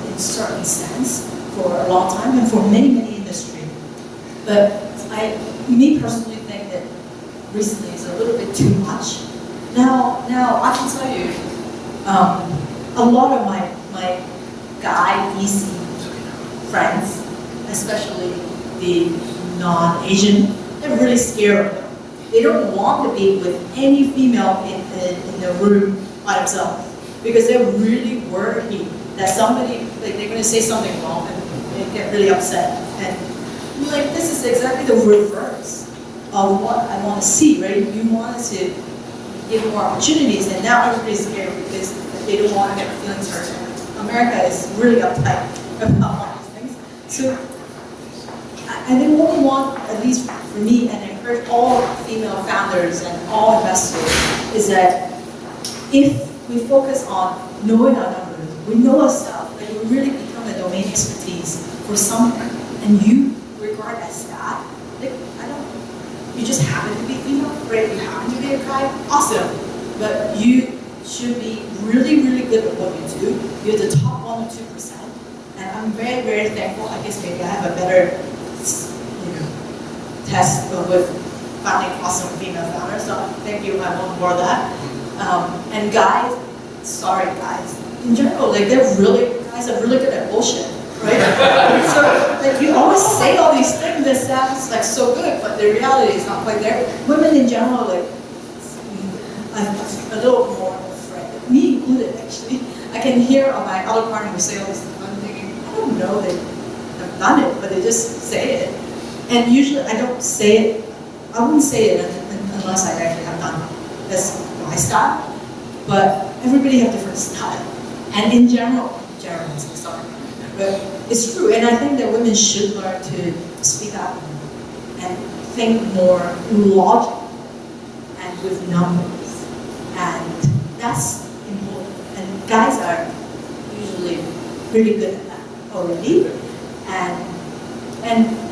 in certain sense for a long time and for many industries. But me personally think that recently is a little bit too much. Now I can tell you, a lot of my guy VC friends, especially the non-Asian, they're really scared of them. They don't want to be with any female in the room by themselves because they're really worried that somebody, like they're going to say something wrong and they get really upset. And like this is exactly the reverse of what I want to see, right? You want to give more opportunities, and now everybody's scared because they don't want to get feelings hurt. America is really uptight about all these things. So I think what we want, at least for me, and encourage all female founders and all investors, is that if we focus on knowing our numbers, we know our stuff, but you really become a domain expertise for something, and you regard as that, like, you just happen to be female, great, you happen to be a guy, awesome, but you should be really good at what you do. You're the top 1 or 2%, and I'm very thankful. I guess maybe I have a better test with finding awesome female founders, so thank you, I want more of that. And guys, sorry guys, in general, like guys are really good at bullshit, right? So like you always say all these things that sounds like so good, but the reality is not quite there. Women in general, like I'm a little more afraid, me included actually. I can hear on my other partner who say all this stuff, I'm thinking, I don't know they have done it, but they just say it. And usually I don't say it, I wouldn't say it unless I actually have done it. That's my style, but everybody have different style. And in general, sorry, but it's true, and I think that women should learn to speak up and think more logically and with numbers, and that's important. And guys are usually pretty good at that already, and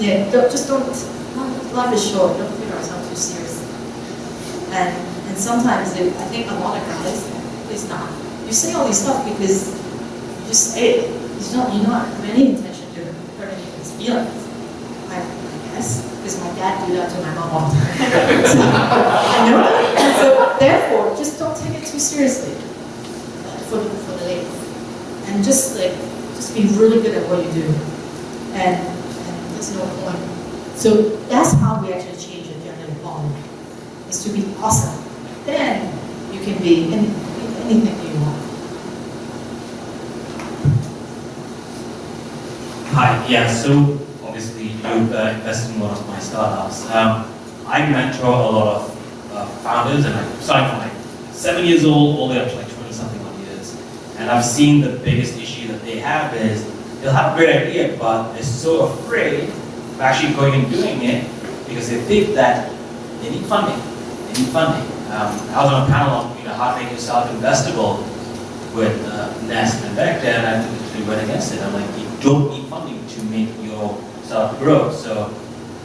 yeah, life is short. Don't take ourselves too seriously. And sometimes I think a lot of guys, it's not. You say all these stuff because you just say it. You're not have any intention to hurt anyone's feelings. I guess, because my dad do that to my mom all the time. So, I know that. And so therefore, just don't take it too seriously for the ladies. And just be really good at what you do. And there's no point. So that's how we actually change the gender equality. Is to be awesome. Then you can be anything you want. Hi, yeah, so obviously you've invested in one of my startups. I mentor a lot of founders, and I started from like 7 years old all the way up to like 20-something odd years. And I've seen the biggest issue that they have is they'll have a great idea, but they're so afraid of actually going and doing it because they think that they need funding. I was on a panel on how to make yourself investable with Nest and Vector, and I literally went against it. I'm like, you don't need funding to make your startup grow. So,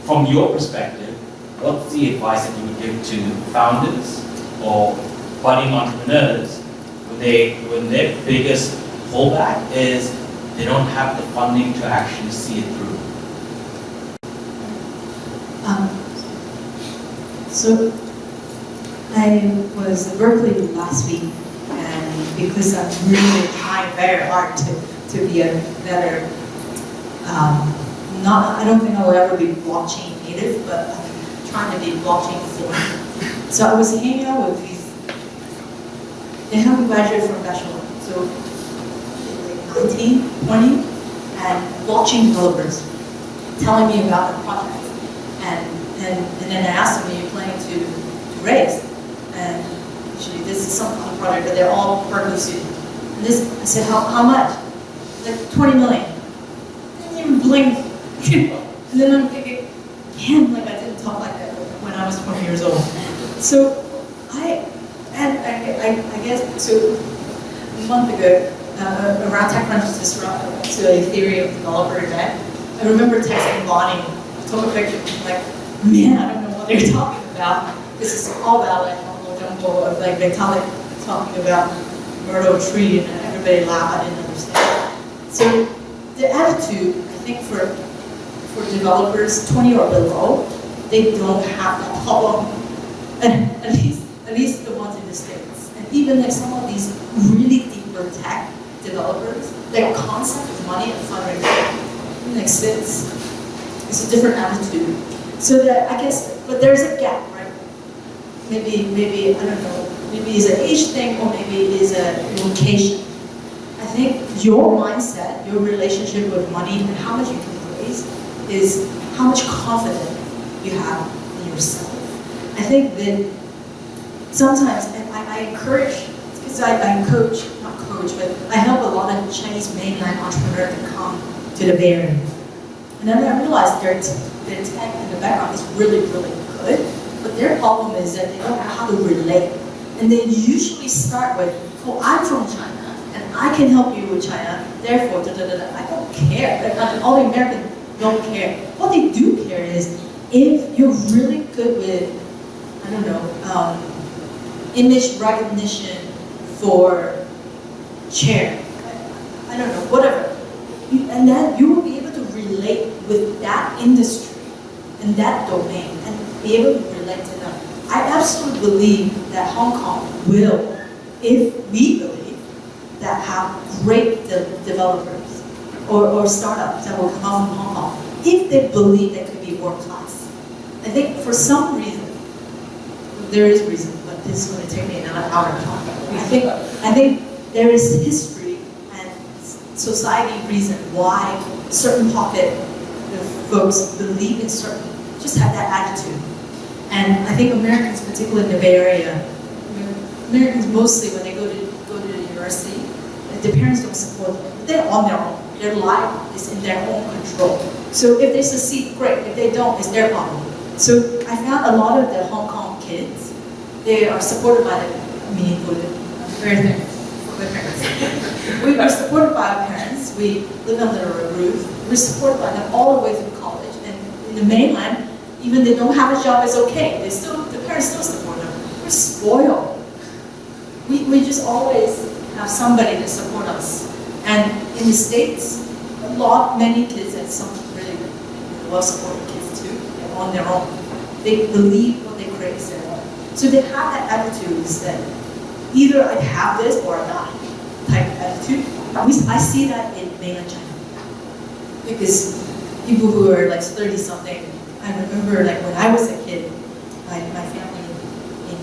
from your perspective, what's the advice that you would give to founders or budding entrepreneurs when their biggest pullback is they don't have the funding to actually see it through? So I was in Berkeley last week, and because I'm really trying very hard to be a better, I don't think I will ever be blockchain native, but I'm trying to be blockchain fluent. So I was hanging out with these, they haven't graduated from bachelor, so they're like 19, 20, and blockchain developers telling me about the project. And then I asked them, are you planning to raise? And actually this is some kind of project, but they're all Berkeley students. And I said, how much? Like 20 million. I didn't even blink. And then I'm thinking, man, like I didn't talk like that when I was 20 years old. So I guess, so a month ago, around TechCrunch to a Ethereum developer event, I remember texting Bonnie, took a picture, like, man, I don't know what they're talking about. This is all about like Mumbo Jumbo of like Vitalik talking about Myrtle Tree, and everybody laughed. I didn't understand. So the attitude, I think, for developers 20 or below, they don't have that problem. And at least the ones in the States. And even like some of these really deeper tech developers, their concept of money and fundraising makes sense. It's a different attitude. So that I guess, but there's a gap, right? Maybe I don't know. Maybe it's an age thing, or maybe it is a location. I think your mindset, your relationship with money, and how much you can raise is how much confidence you have in yourself. I think that sometimes, and I encourage, because I coach, not coach, but I help a lot of Chinese mainland entrepreneurs to come to the Bay Area. And then I realized their tech in the background is really, really good, but their problem is that they don't know how to relate. And they usually start with, oh, I'm from China, and I can help you with China, therefore, I don't care. All the Americans don't care. What they do care is, if you're really good with, I don't know, image recognition for chair, I don't know, whatever, and then you will be able to relate with that industry and that domain and be able to relate to them. I absolutely believe that Hong Kong will, if we believe, that have great developers or startups that will come out from Hong Kong, if they believe they could be world class. I think for some reason, there is reason, but this is going to take me another hour to talk about it. I think there is history and society reason why certain pocket of folks believe in certain, just have that attitude. And I think Americans, particularly in the Bay Area, Americans mostly when they go to the university, their parents don't support them. They're on their own. Their life is in their own control. So if they succeed, great. If they don't, it's their problem. So I found a lot of the Hong Kong kids, they are supported by the very thankful for their parents. We are supported by our parents. We live under a roof. We're supported by them all the way through college. And in the mainland, even they don't have a job, it's okay. The parents still support them. We're spoiled. We just always have somebody to support us. And in the States, many kids, and some really well-supported kids too, they're on their own. They believe what they create is their own. So they have that attitude that either I have this or I die type attitude. I see that in mainland China. Because people who are like 30-something, I remember like when I was a kid, my family in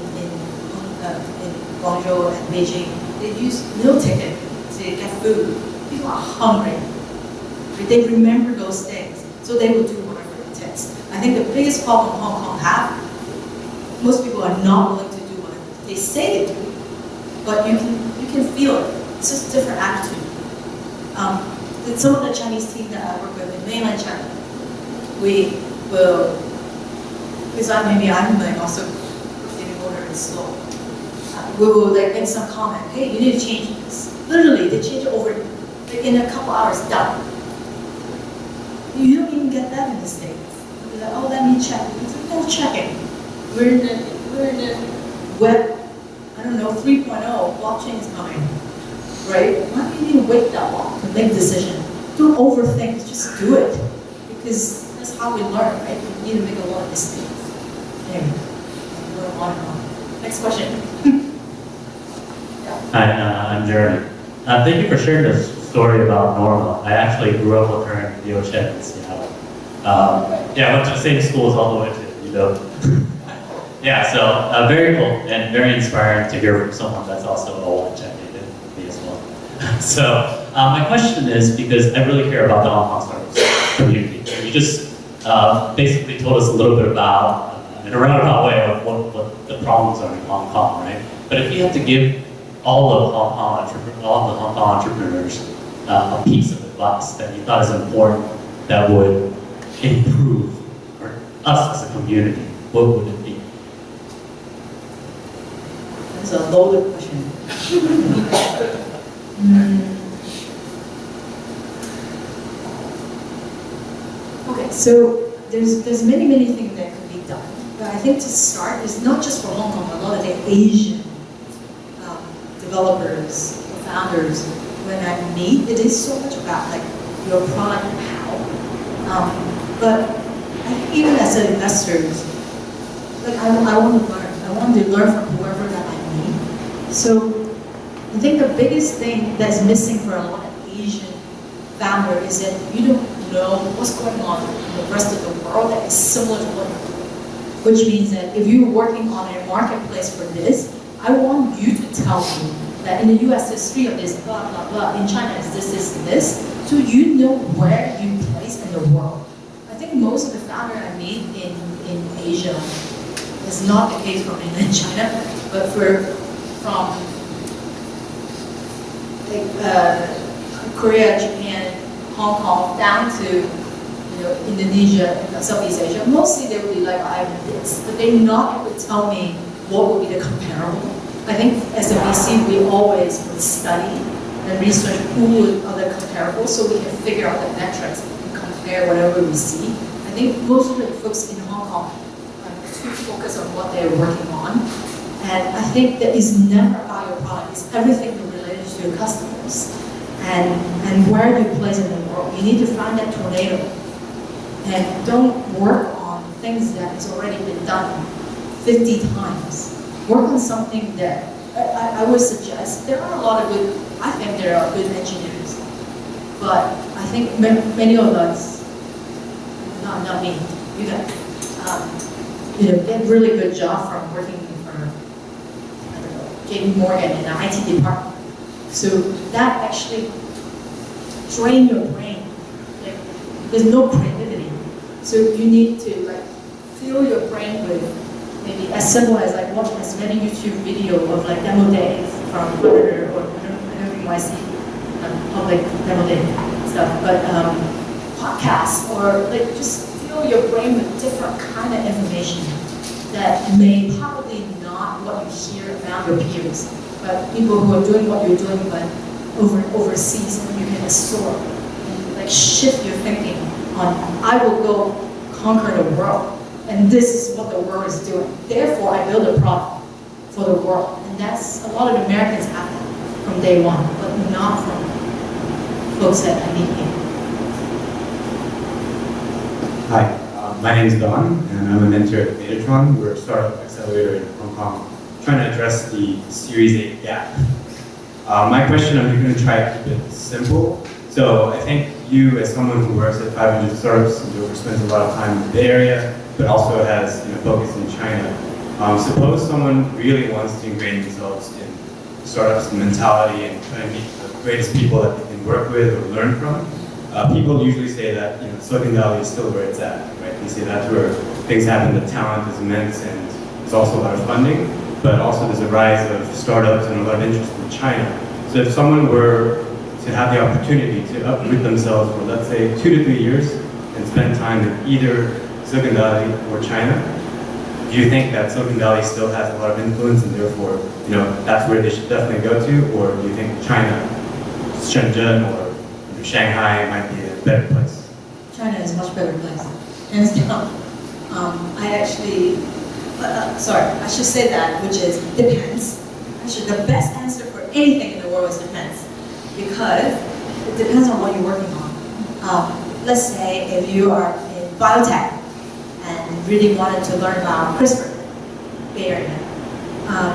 Guangzhou and Beijing, they use meal ticket to get food. People are hungry. They remember those things, so they will do whatever it takes. I think the biggest problem Hong Kong have, most people are not willing to do what they say they do, but you can feel it. It's just a different attitude. Some of the Chinese team that I work with in mainland China, we will, because maybe I'm like also getting older and slow. We will like make some comment, hey, you need to change this. Literally, they change it over, like in a couple hours, done. You don't even get that in the States. You're like, oh, let me check. It's like, no checking. We're in the web, I don't know, 3.0, blockchain is coming, right? Why do you need to wait that long to make a decision? Don't overthink, just do it. Because that's how we learn, right? We need to make a lot of mistakes. Anyway, we're on and on. Next question. Hi, I'm Jeremy. Thank you for sharing this story about Norma. I actually grew up with her in Riochen in Seattle. Yeah, I went to the same schools all the way to, you know. Yeah, so very cool and very inspiring to hear from someone that's also a white Chinese me as well. So my question is, because I really care about the Hong Kong startups community. You just basically told us a little bit about, in a roundabout way, of what the problems are in Hong Kong, right? But if you have to give all the Hong Kong entrepreneurs a piece of advice that you thought is important that would improve us as a community, what would it be? That's a loaded question. Okay, so there's many things that could be done. But I think to start is not just for Hong Kong, but a lot of the Asian developers, or founders, when I meet, it is so much about like your product and how. But I think even as an investor, like I want to learn. I want to learn from whoever that I meet. So I think the biggest thing that's missing for a lot of Asian founders is that you don't know what's going on in the rest of the world that is similar to what you're doing. Which means that if you're working on a marketplace for this, I want you to tell me that in the US there's 3 of this, blah, blah, blah. In China it's this, and this. So you know where you place in the world. I think most of the founders I meet in Asia is not the case from mainland China, but from like, Korea, Japan, Hong Kong, down to Indonesia, Southeast Asia. Mostly they would be like, I have this, but they're not able to tell me what would be the comparable. I think as a VC, we always would study and research who are the comparables so we can figure out the metrics and compare whatever we see. I think most of the folks in Hong Kong are too focused on what they're working on. And I think that is never about your product, it's everything related to your customers. And where you place in the world. You need to find that tornado. And don't work on things that has already been done 50 times. Work on something that I would suggest. There are a lot of good, I think there are good engineers. But I think many of us, not me, you guys, get really good job from working for, I don't know, JP Morgan in the IT department. So that actually drain your brain. Like, there's no creativity. So you need to like fill your brain with maybe as simple as like watching as many YouTube video of like demo days from Twitter or I don't know if you might see public demo day. stuff, but podcasts or like just fill your brain with different kind of information that may probably not what you hear around your peers, but people who are doing what you're doing, but overseas, and you can absorb and like shift your thinking on, I will go conquer the world, and this is what the world is doing. Therefore, I build a product for the world, and that's a lot of Americans have that from day one, but not from folks that I meet here. Hi, my name is Don, and I'm a mentor at Metatron. We're a startup accelerator in Hong Kong, trying to address the Series 8 gap. My question, I'm going to try to keep it simple. So I think you, as someone who works at 500 startups, and spends a lot of time in the Bay Area, but also has focus in China. Suppose someone really wants to ingrain themselves in startups mentality and try to meet the greatest people that they can work with or learn from. People usually say that Silicon Valley is still where it's at, right? They say that's where things happen, the talent is immense, and there's also a lot of funding, but also there's a rise of startups and a lot of interest in China. So if someone were to have the opportunity to uproot themselves for, let's say, 2 to 3 years and spend time in either Silicon Valley or China, do you think that Silicon Valley still has a lot of influence and therefore, that's where they should definitely go to? Or do you think China, Shenzhen or Shanghai might be a better place? China is a much better place, hands down. I actually, sorry, I should say that, which is depends. Actually, the best answer for anything in the world is depends, because it depends on what you're working on. Let's say if you are in biotech and really wanted to learn about CRISPR, Bay Area.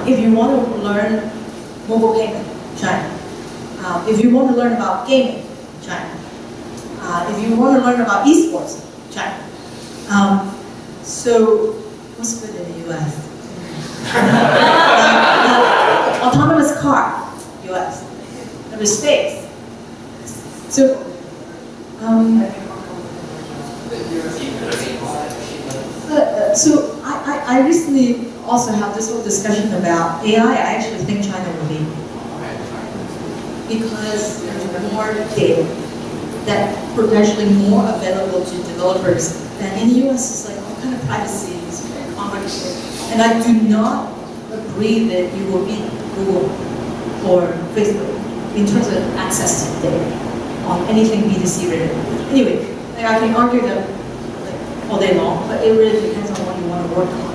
If you want to learn mobile payment, China. If you want to learn about gaming, China. If you want to learn about esports, China. So, what's good in the US? Autonomous car, US. There's space. So, I recently also have this whole discussion about AI. I actually think China will be, because there's more data that potentially more available to developers than in the US. It's like all kind of privacy is very complicated. And I do not agree that you will beat Google or Facebook in terms of access to data on anything B2C related. Anyway, I can argue that all day long, but it really depends on what you want to work on.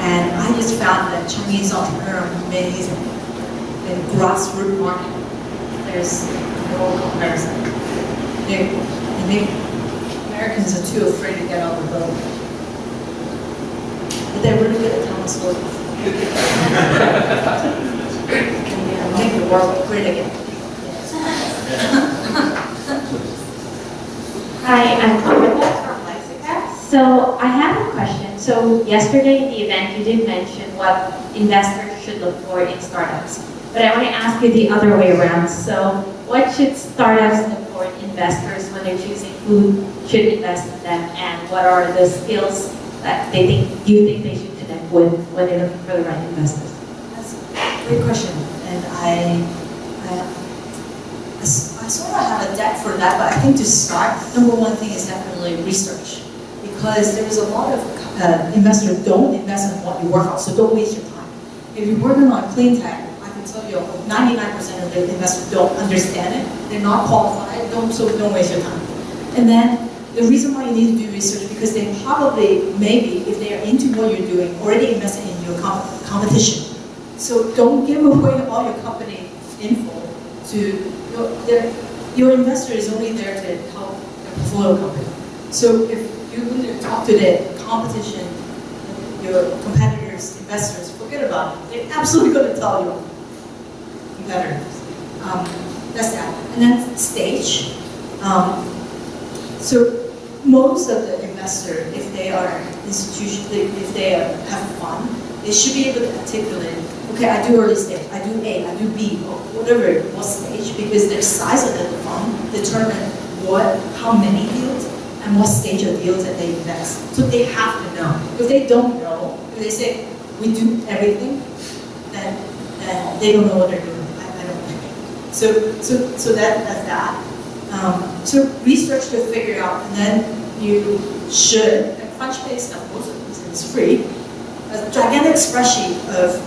And I just found that Chinese entrepreneurs are amazing. In grassroots market, there's no comparison. Americans are too afraid to get on the boat. But they're really good at telling stories. And make the world great again. Hi, I'm Carmen from Mexico. So I have a question. So yesterday in the event, you did mention what investors should look for in startups. But I want to ask you the other way around. So what should startups look for in investors when they're choosing who should invest in them, and what are the skills that you think they should connect with when they're looking for the right investors? That's a great question. And I sort of have a deck for that, but I think to start, number one thing is definitely research. Because there's a lot of investors don't invest in what you work on, so don't waste your time. If you're working on clean tech, I can tell you 99% of the investors don't understand it, they're not qualified, so don't waste your time. And then the reason why you need to do research, because they probably, maybe, if they are into what you're doing, already invested in your competition. So don't give away all your company info to your investor is only there to help your portfolio company. So if you're going to talk to the competition, your competitors, investors, forget about it. They're absolutely going to tell you competitors. That's that. And then stage. So most of the investor, if they are institution, if they have fun, they should be able to articulate. Okay, I do early stage, I do A, I do B, or whatever, what stage, because their size of the fund determine how many deals and what stage of deals that they invest. So they have to know. If they don't know, if they say, we do everything, then they don't know what they're doing. I don't think. So that's that. So research to figure out, and then you should, and Crunchbase, now most of it is free, a gigantic spreadsheet of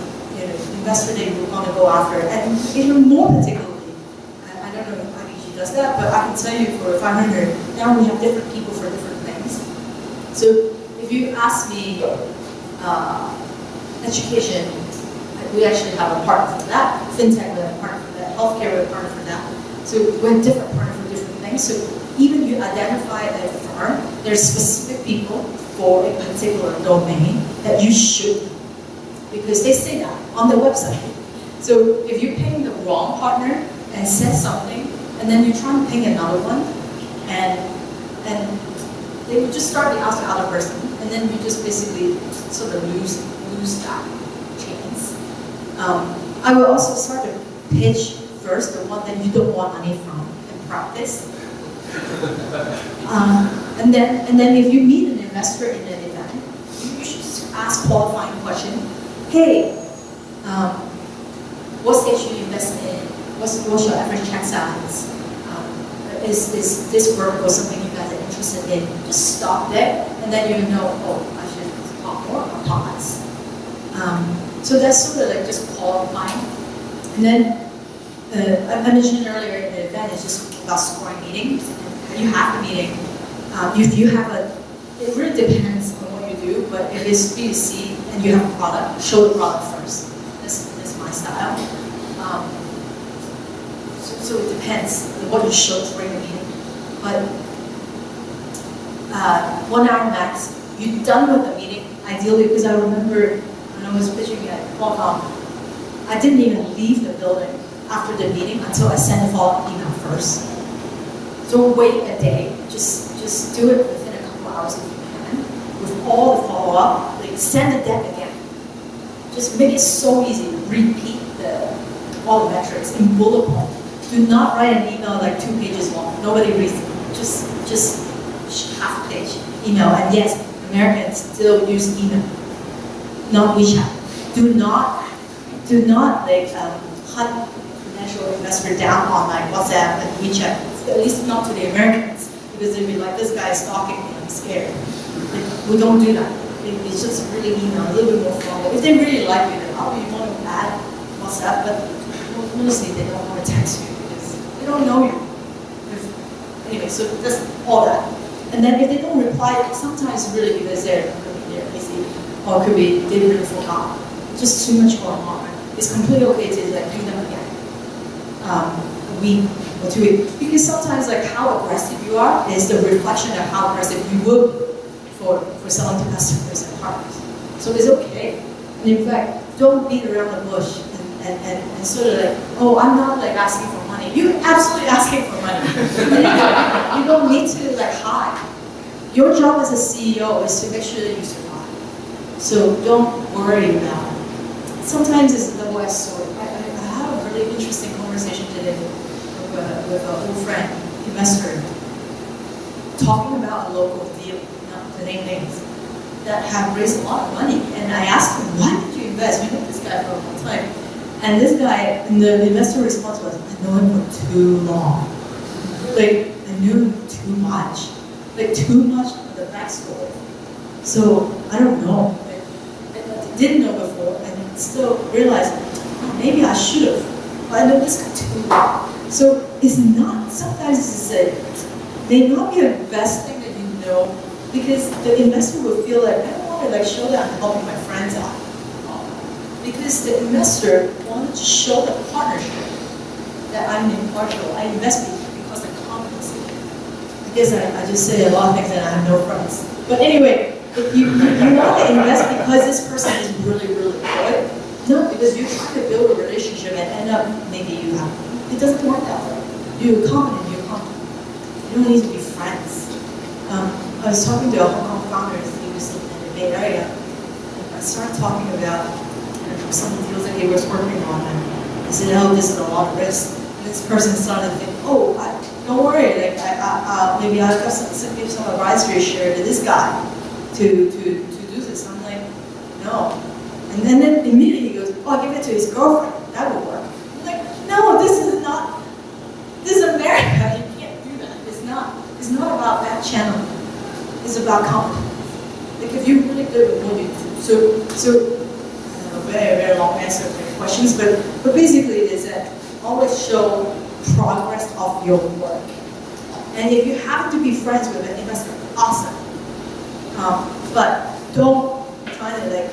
investor that you want to go after, and even more particularly, I don't know if IBG does that, but I can tell you for 500, now we have different people for different things. So if you ask me, education, we actually have a partner for that, fintech we have a partner for that, healthcare we have a partner for that. So we have different partners for different things. So even you identify a firm, there's specific people for a particular domain that you should, because they say that on the website. So if you ping the wrong partner and say something, and then you try and ping another one, and they would just start to ask the other person, and then you just basically sort of lose that chance. I will also start to pitch first the one that you don't want money from in practice. And then if you meet an investor in an event, you should just ask qualifying question. Hey, what stage you invest in? What's your average check size? Is this vertical something you guys are interested in? Just stop there, and then you know, oh, I should talk more or talk less. So that's sort of like just qualifying. And then I mentioned earlier in the event, it's just about scoring meetings. And you have the meeting. If you have it really depends on what you do, but if it's B2C and you have a product, show the product first. That's my style. So it depends on what you show during the meeting. But 1 hour max, you're done with the meeting, ideally, because I remember when I was pitching at Qualcomm, I didn't even leave the building after the meeting until I sent a follow-up email first. Don't wait a day, just do it within a couple hours if you can, with all the follow-up, like send the deck again. Just make it so easy, repeat all the metrics in bullet point. Do not write an email like 2 pages long. Nobody reads it. Just half page email. And yes, Americans still use email, not WeChat. Do not like hunt potential investor down on like WhatsApp and WeChat. At least not to the Americans, because they'll be like, this guy is stalking me. I'm scared. Like, we don't do that. It's just really email, a little bit more formal. If they really like you, then oh, you want to add WhatsApp, but mostly they don't want to text you. They don't know you. Anyway, so that's all that. And then if they don't reply, sometimes really because they're busy, or it could be they really forgot. Just too much going on. It's completely okay to like do them again. A week or 2 weeks. Because sometimes like how aggressive you are is the reflection of how aggressive you will be for selling to customers and partners. So it's okay. And in fact, don't beat around the bush and sort of like, oh, I'm not like asking for money. You're absolutely asking for money. You don't need to like hide. Your job as a CEO is to make sure that you survive. So don't worry about it. Sometimes it's a double-edged sword. I had a really interesting conversation today with an old friend, investor, talking about a local deal, not to name names, that have raised a lot of money. And I asked him, why did you invest? We know this guy for a long time. And this guy, and the investor response was, I know him for too long. Like, I knew him too much. Like, too much of the backstory. So, I don't know. Like, I didn't know before, and still realized, oh, maybe I should have. But I know this guy too long. So, it's not, sometimes it's may not be the best thing that you know, because the investor will feel like, I don't want to like show that I'm helping my friends out. Because the investor wanted to show the partnership that I'm impartial. I invest because of competency. I guess I just say a lot of things and I have no friends. But anyway, if you want to invest because this person is really, really good, no, because you're trying to build a relationship and end up, maybe you have, it doesn't work that way. You're competent. You don't need to be friends. I was talking to a Hong Kong founder, he was in the Bay Area, and I started talking about some of the deals that he was working on, and I said, oh, this is a lot of risk. And this person started to think, oh, don't worry, like, maybe I'll give some advisory share to this guy to do this. I'm like, no. And then immediately he goes, oh, I'll give it to his girlfriend. That will work. I'm like, no, this is America. You can't do that. is about company. Like if you're really good at what you do, so I have a very long answer for your questions, but basically it is that always show progress of your work. And if you happen to be friends with an investor, awesome. But don't try to like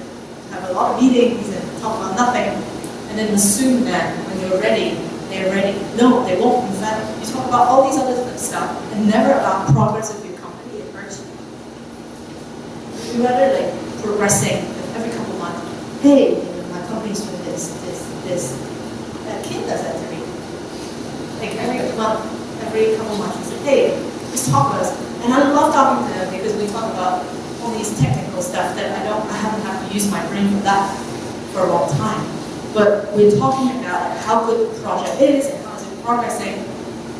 have a lot of meetings and talk about nothing, and then assume that when you're ready, they're ready. No, they won't. In fact, you talk about all these other stuff and never about progress of your company. It hurts you. You rather like progressing every couple of months. Hey, my company's doing this. That kid does that to me. Like every month, every couple of months, you say, hey, just talk to us. And I love talking to them because we talk about all these technical stuff that I haven't had to use my brain for that for a long time. But we're talking about like, how good the project is and how is it progressing.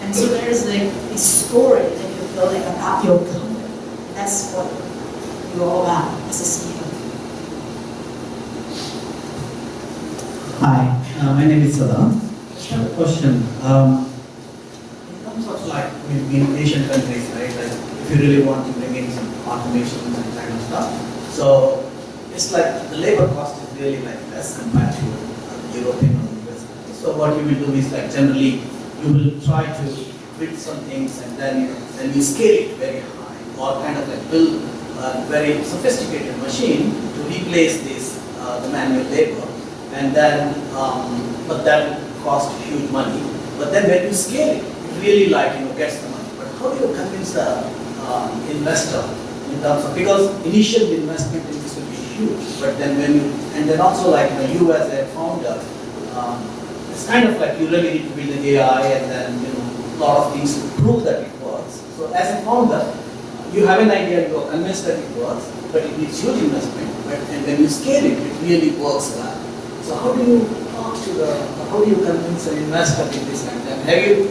And so there's like a story that you're building about your company. That's what you're all about as a CEO. Hi, my name is Saddam. I just have a question. In terms of like in Asian countries, right? Like if you really want to bring in some automation and kind of stuff, so it's like the labor cost is really like less compared to the European or US. So what you will do is like generally you will try to build some things and then you scale it very high, or kind of like build a very sophisticated machine to replace this the manual labor. And then, but that will cost huge money. But then when you scale it, it really like, gets the money. But how do you convince the investor in terms of, because initial investment in this will be huge, but then when you, and then also like, you as a founder, it's kind of like you really need to build an AI and then, a lot of things to prove that it works. So as a founder, you have an idea, you are convinced that it works, but it needs huge investment. And when you scale it, it really works well. So how do you talk to how do you convince an investor in this kind of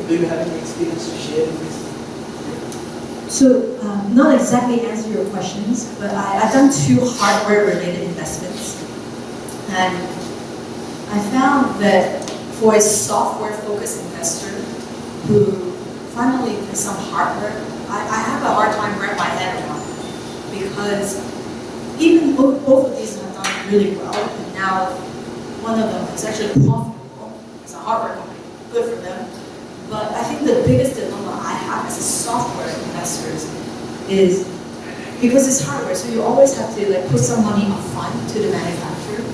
do you have any experience to share in this? So, not exactly answer your questions, but I've done 2 hardware-related investments. And I found that for a software-focused investor who finally did some hardware, I have a hard time wrapping my head around it. Because even both of these have done really well, and now one of them is actually profitable. It's a hardware company, good for them. But I think the biggest dilemma I have as a software investor is because it's hardware, so you always have to like put some money up front to the manufacturer.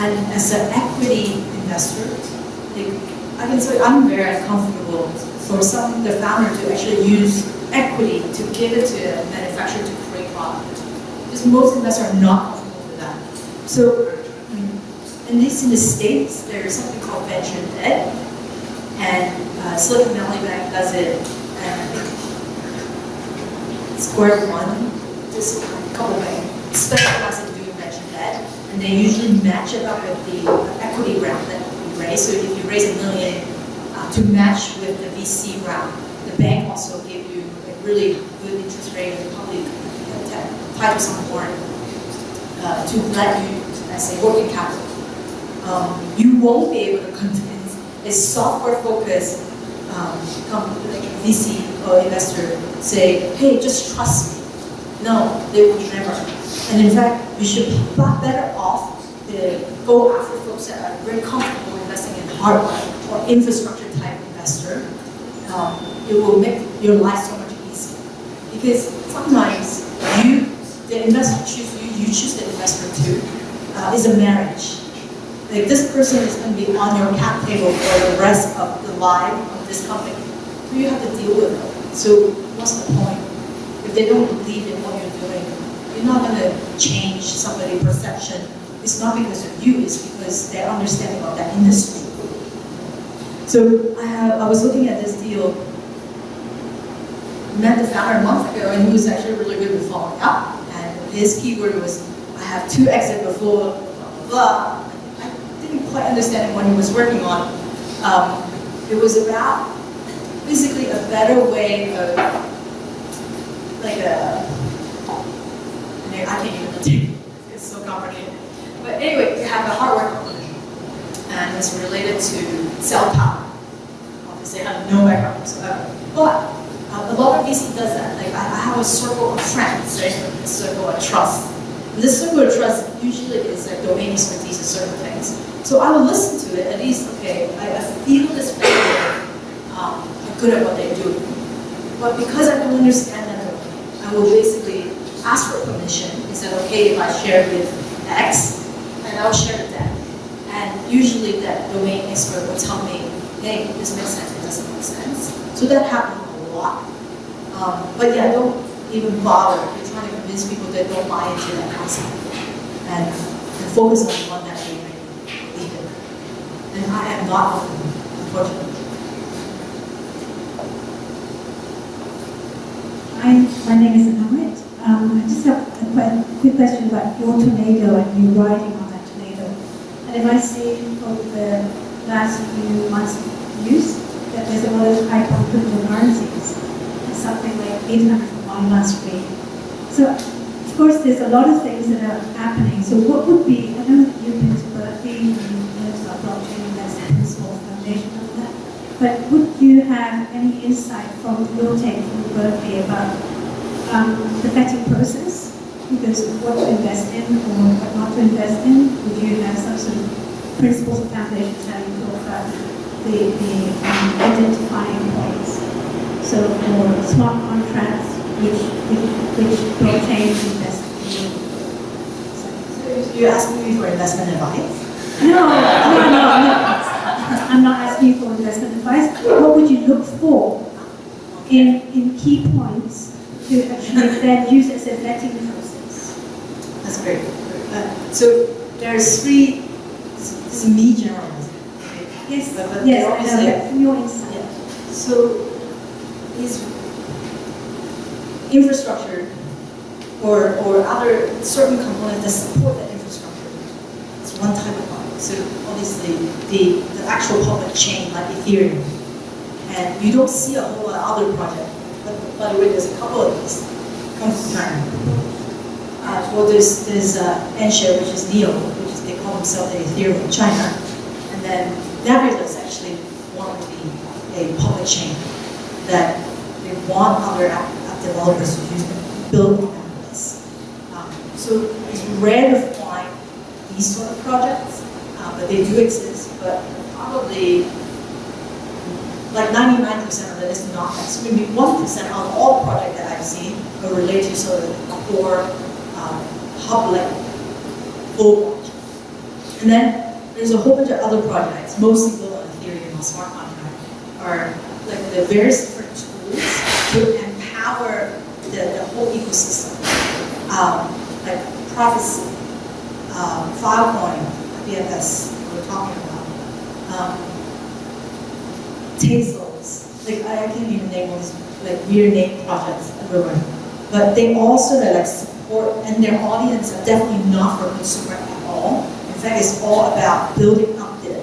And as an equity investor, I can say I'm very uncomfortable for the founder to actually use equity to give it to a manufacturer to create product. Because most investors are not comfortable with that. So, at least in the States, there's something called venture debt, and Silicon Valley Bank does it, and I think Square One, just a couple of banks, specialize in doing venture debt, and they usually match it up with the equity round that you raise. So if you raise $1 million to match with the VC round, the bank also give you a really good interest rate and probably tied to some warrant to let you as a working capital. You won't be able to convince a software-focused company like a VC or investor say, hey, just trust me. No, they will never. And in fact, you should be better off to go after folks that are very comfortable investing in hardware or infrastructure type investor. It will make your life so much easier. Because sometimes the investor choose you choose the investor too. Is a marriage. Like this person is going to be on your cap table for the rest of the life of this company. So you have to deal with them. So what's the point? If they don't believe in what you're doing, you're not going to change somebody's perception. It's not because of you, it's because they're understanding of that industry. So I was looking at this deal, met the founder a month ago, and he was actually really good with following up. And his keyword was, I have 2 exits before, blah, blah, blah. Quite understanding what he was working on. It was about basically a better way of like I can't even think. It's so complicated. But anyway, you have a hardware company, and it's related to cell power. Obviously, I have no background whatsoever. But a lot of VC does that. Like I have a circle of friends, right? A circle of trust. And this circle of trust usually is like domain expertise in certain things. So I will listen to it, at least, okay, I feel this people are good at what they do. But because I don't understand that domain, I will basically ask for permission. Is it okay if I share with X? And I'll share with them. And usually that domain expert will tell me, hey, this makes sense, it doesn't make sense. So that happens a lot. But yeah, don't even bother. You're trying to convince people that don't buy into that concept. And focus on the one that they really believe in. And I am not one of them, unfortunately. Hi, my name is Amit. I just have a quick question about your tornado and you riding on that tornado. And if I see over the last few months of use that there's a lot of hype on cryptocurrencies, and something like 800 for one last week. So, of course, there's a lot of things that are happening. So, what would be, I know that you've been to Berkeley and you've learned about blockchain investment, small foundation of that. But would you have any insight from your take from Berkeley about the vetting process? Because of what to invest in or what not to invest in? Would you have some sort of principles or foundations how you talk about the identifying points? So for smart contracts, which blockchain to invest in? So you're asking me for investment advice? No. I'm not asking you for investment advice. What would you look for in key points to actually then use as a vetting process? That's great. So there's three, this is me generalizing. Okay? Yes, But yes, I obviously- know, but from your insight. Yeah. So is infrastructure or other certain components that support that infrastructure is one type of project. So obviously the actual public chain like Ethereum. And you don't see a whole lot of other projects. But by the way, there's a couple of these. Come from China. Well, there's Enshare, which is Neo, which is, they call themselves the Ethereum in China. And then Nebula is actually one of a public chain that they want other app developers to use it, build on this. So it's rare to find these sort of projects, but they do exist. But probably like 99% of it is not that. So maybe 1% of all projects that I've seen are related to sort of core hub-like full blockchain. And then there's a whole bunch of other projects, mostly built on Ethereum or smart contract, are like the various different tools to empower the whole ecosystem. Like Prophecy, Filecoin, BFS, we're talking about. Tezos, like I can't even name all these like weird name projects everywhere. But they also like support, and their audience are definitely not for consumer at all. In fact, it's all about building up the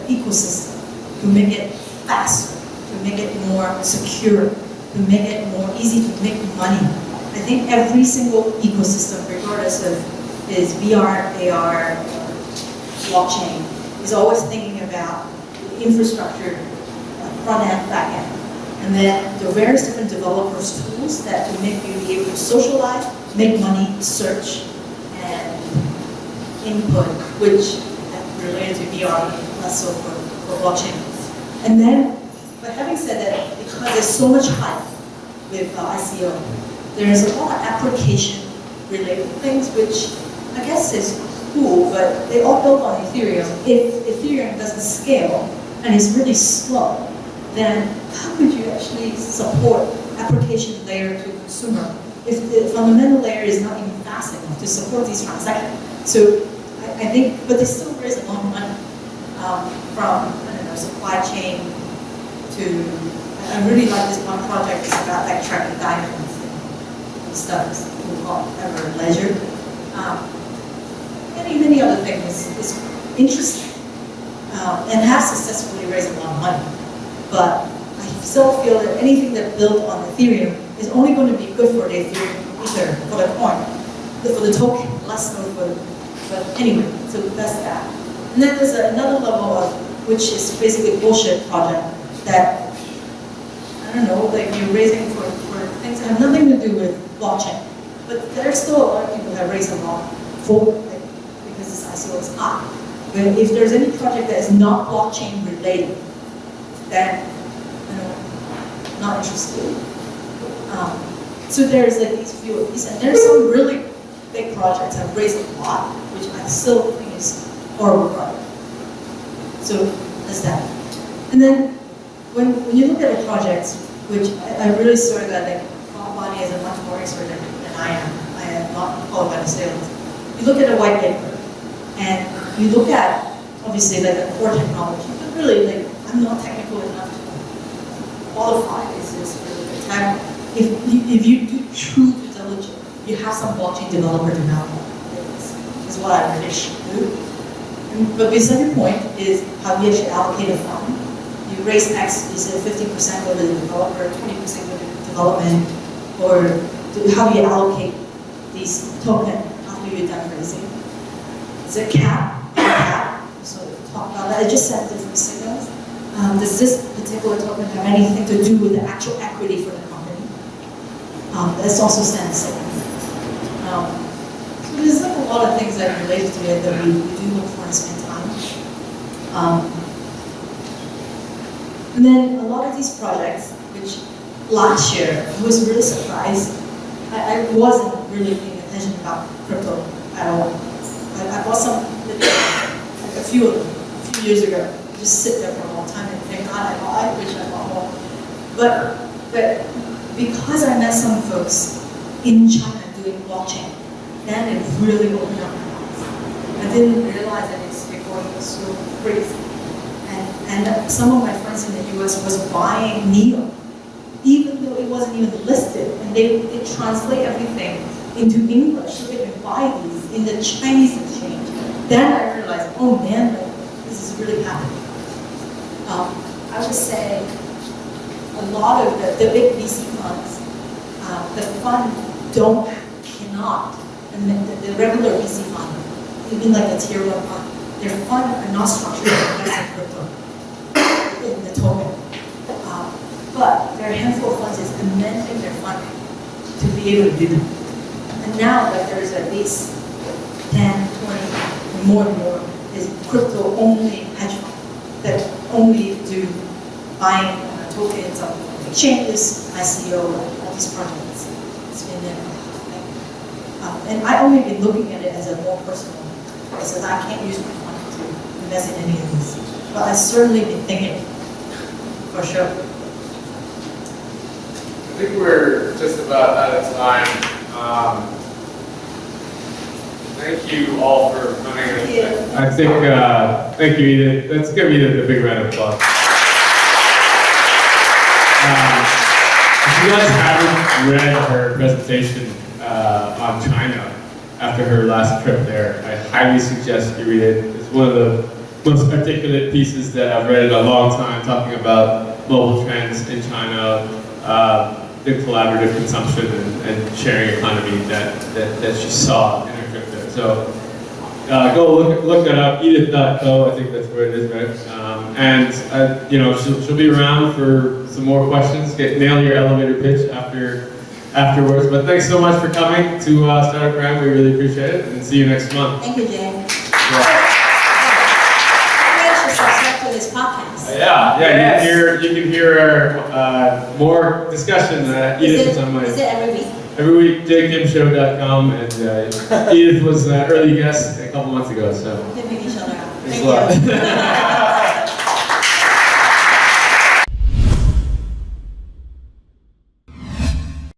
ecosystem to make it faster, to make it more secure, to make it more easy to make money. I think every single ecosystem, regardless of is VR, AR, blockchain, is always thinking about the infrastructure, front end, back end. And then the various different developers tools that will make you be able to socialize, make money, search, and input, which is related to VR, less so for blockchain. And then, but having said that, because there's so much hype with ICO, there's a lot of application-related things, which I guess is cool, but they all built on Ethereum. If Ethereum doesn't scale and is really slow, then how could you actually support application layer to consumer if the fundamental layer is not even fast enough to support these transactions? So I think, but they still raise a lot of money from, I don't know, supply chain to, I really like this one project, it's about like tracking diamonds and stuff, it's called Ever Ledger. Many other things is interesting and have successfully raised a lot of money. But I still feel that anything that built on Ethereum is only going to be good for the Ethereum Ether, for the coin, for the token, less so for the, but anyway, so that's that. And then there's another level of, which is basically a bullshit project that I don't know, like you're raising for things that have nothing to do with blockchain. But there's still a lot of people that raise a lot for, like, because this ICO is high. But if there's any project that is not blockchain related, then, you know, not interested. So there's like these few of these, and there's some really big projects that have raised a lot, which I still think is horrible project. So that's that. And then when you look at the projects, which I really saw that like Bonnie is a much more expert than I am. I am not qualified to say this. You look at a white paper, and you look at obviously like the core technology, but really like I'm not technical enough to qualify. Is this really the time? If you do true due diligence, you have some blockchain developer to help. Is what I really should do. But the second point is how you actually allocate a fund. You raise X, you say 50% go to the developer, 20% go to development, or how you allocate these tokens after you're done raising. Is it cap? So talk about that. I just said different signals. Does this particular token have anything to do with the actual equity for the company? That's also sent signal. So there's like a lot of things that are related to it that we do look for and spend time. And then a lot of these projects, which last year I was really surprised. I wasn't really paying attention about crypto at all. I bought some, like a few of them, a few years ago. Just sit there for a long time and think, God, I wish I bought more. But because I met some folks in China doing blockchain, then it really opened up my eyes. I didn't realize that it's going so crazy. And some of my friends in the US was buying NEO, even though it wasn't even listed. And they translate everything into English so they can buy these in the Chinese exchange. Then I realized, oh man, this is really happening. I would say a lot of the big VC funds, the fund cannot, and the regular VC fund, even like the tier 1 fund, their fund are not structured to invest in crypto, in the token. But there are a handful of funds is amending their fund to be able to do that. And now that there's at least 10, 20, more and more is crypto only hedge fund that only do buying tokens of exchanges, ICO, all these projects. It's been there. And I only been looking at it as a more personal, because I can't use my money to invest in any of these. But I've certainly been thinking, for sure. I think we're just about out of time. Thank you all for coming. I think, thank you, Edith. Let's give Edith a big round of applause. If you guys haven't read her presentation on China after her last trip there, I highly suggest you read it. It's one of the most articulate pieces that I've read in a long time, talking about mobile trends in China, the collaborative consumption and sharing economy that she saw in her trip there. So go look that up, edith.co, I think that's where it is, right? You know, she'll be around for some more questions. Nail your elevator pitch afterwards. But thanks so much for coming to Startup Gram. We really appreciate it, and see you next month. Thank you, Jane. Yeah. Subscribe to this podcast. Yeah. You can hear more discussion. Edith was on my. Is it every week? Every week, jkimshow.com, and Edith was an early guest a couple months ago, so. We're each other out. Thanks a lot.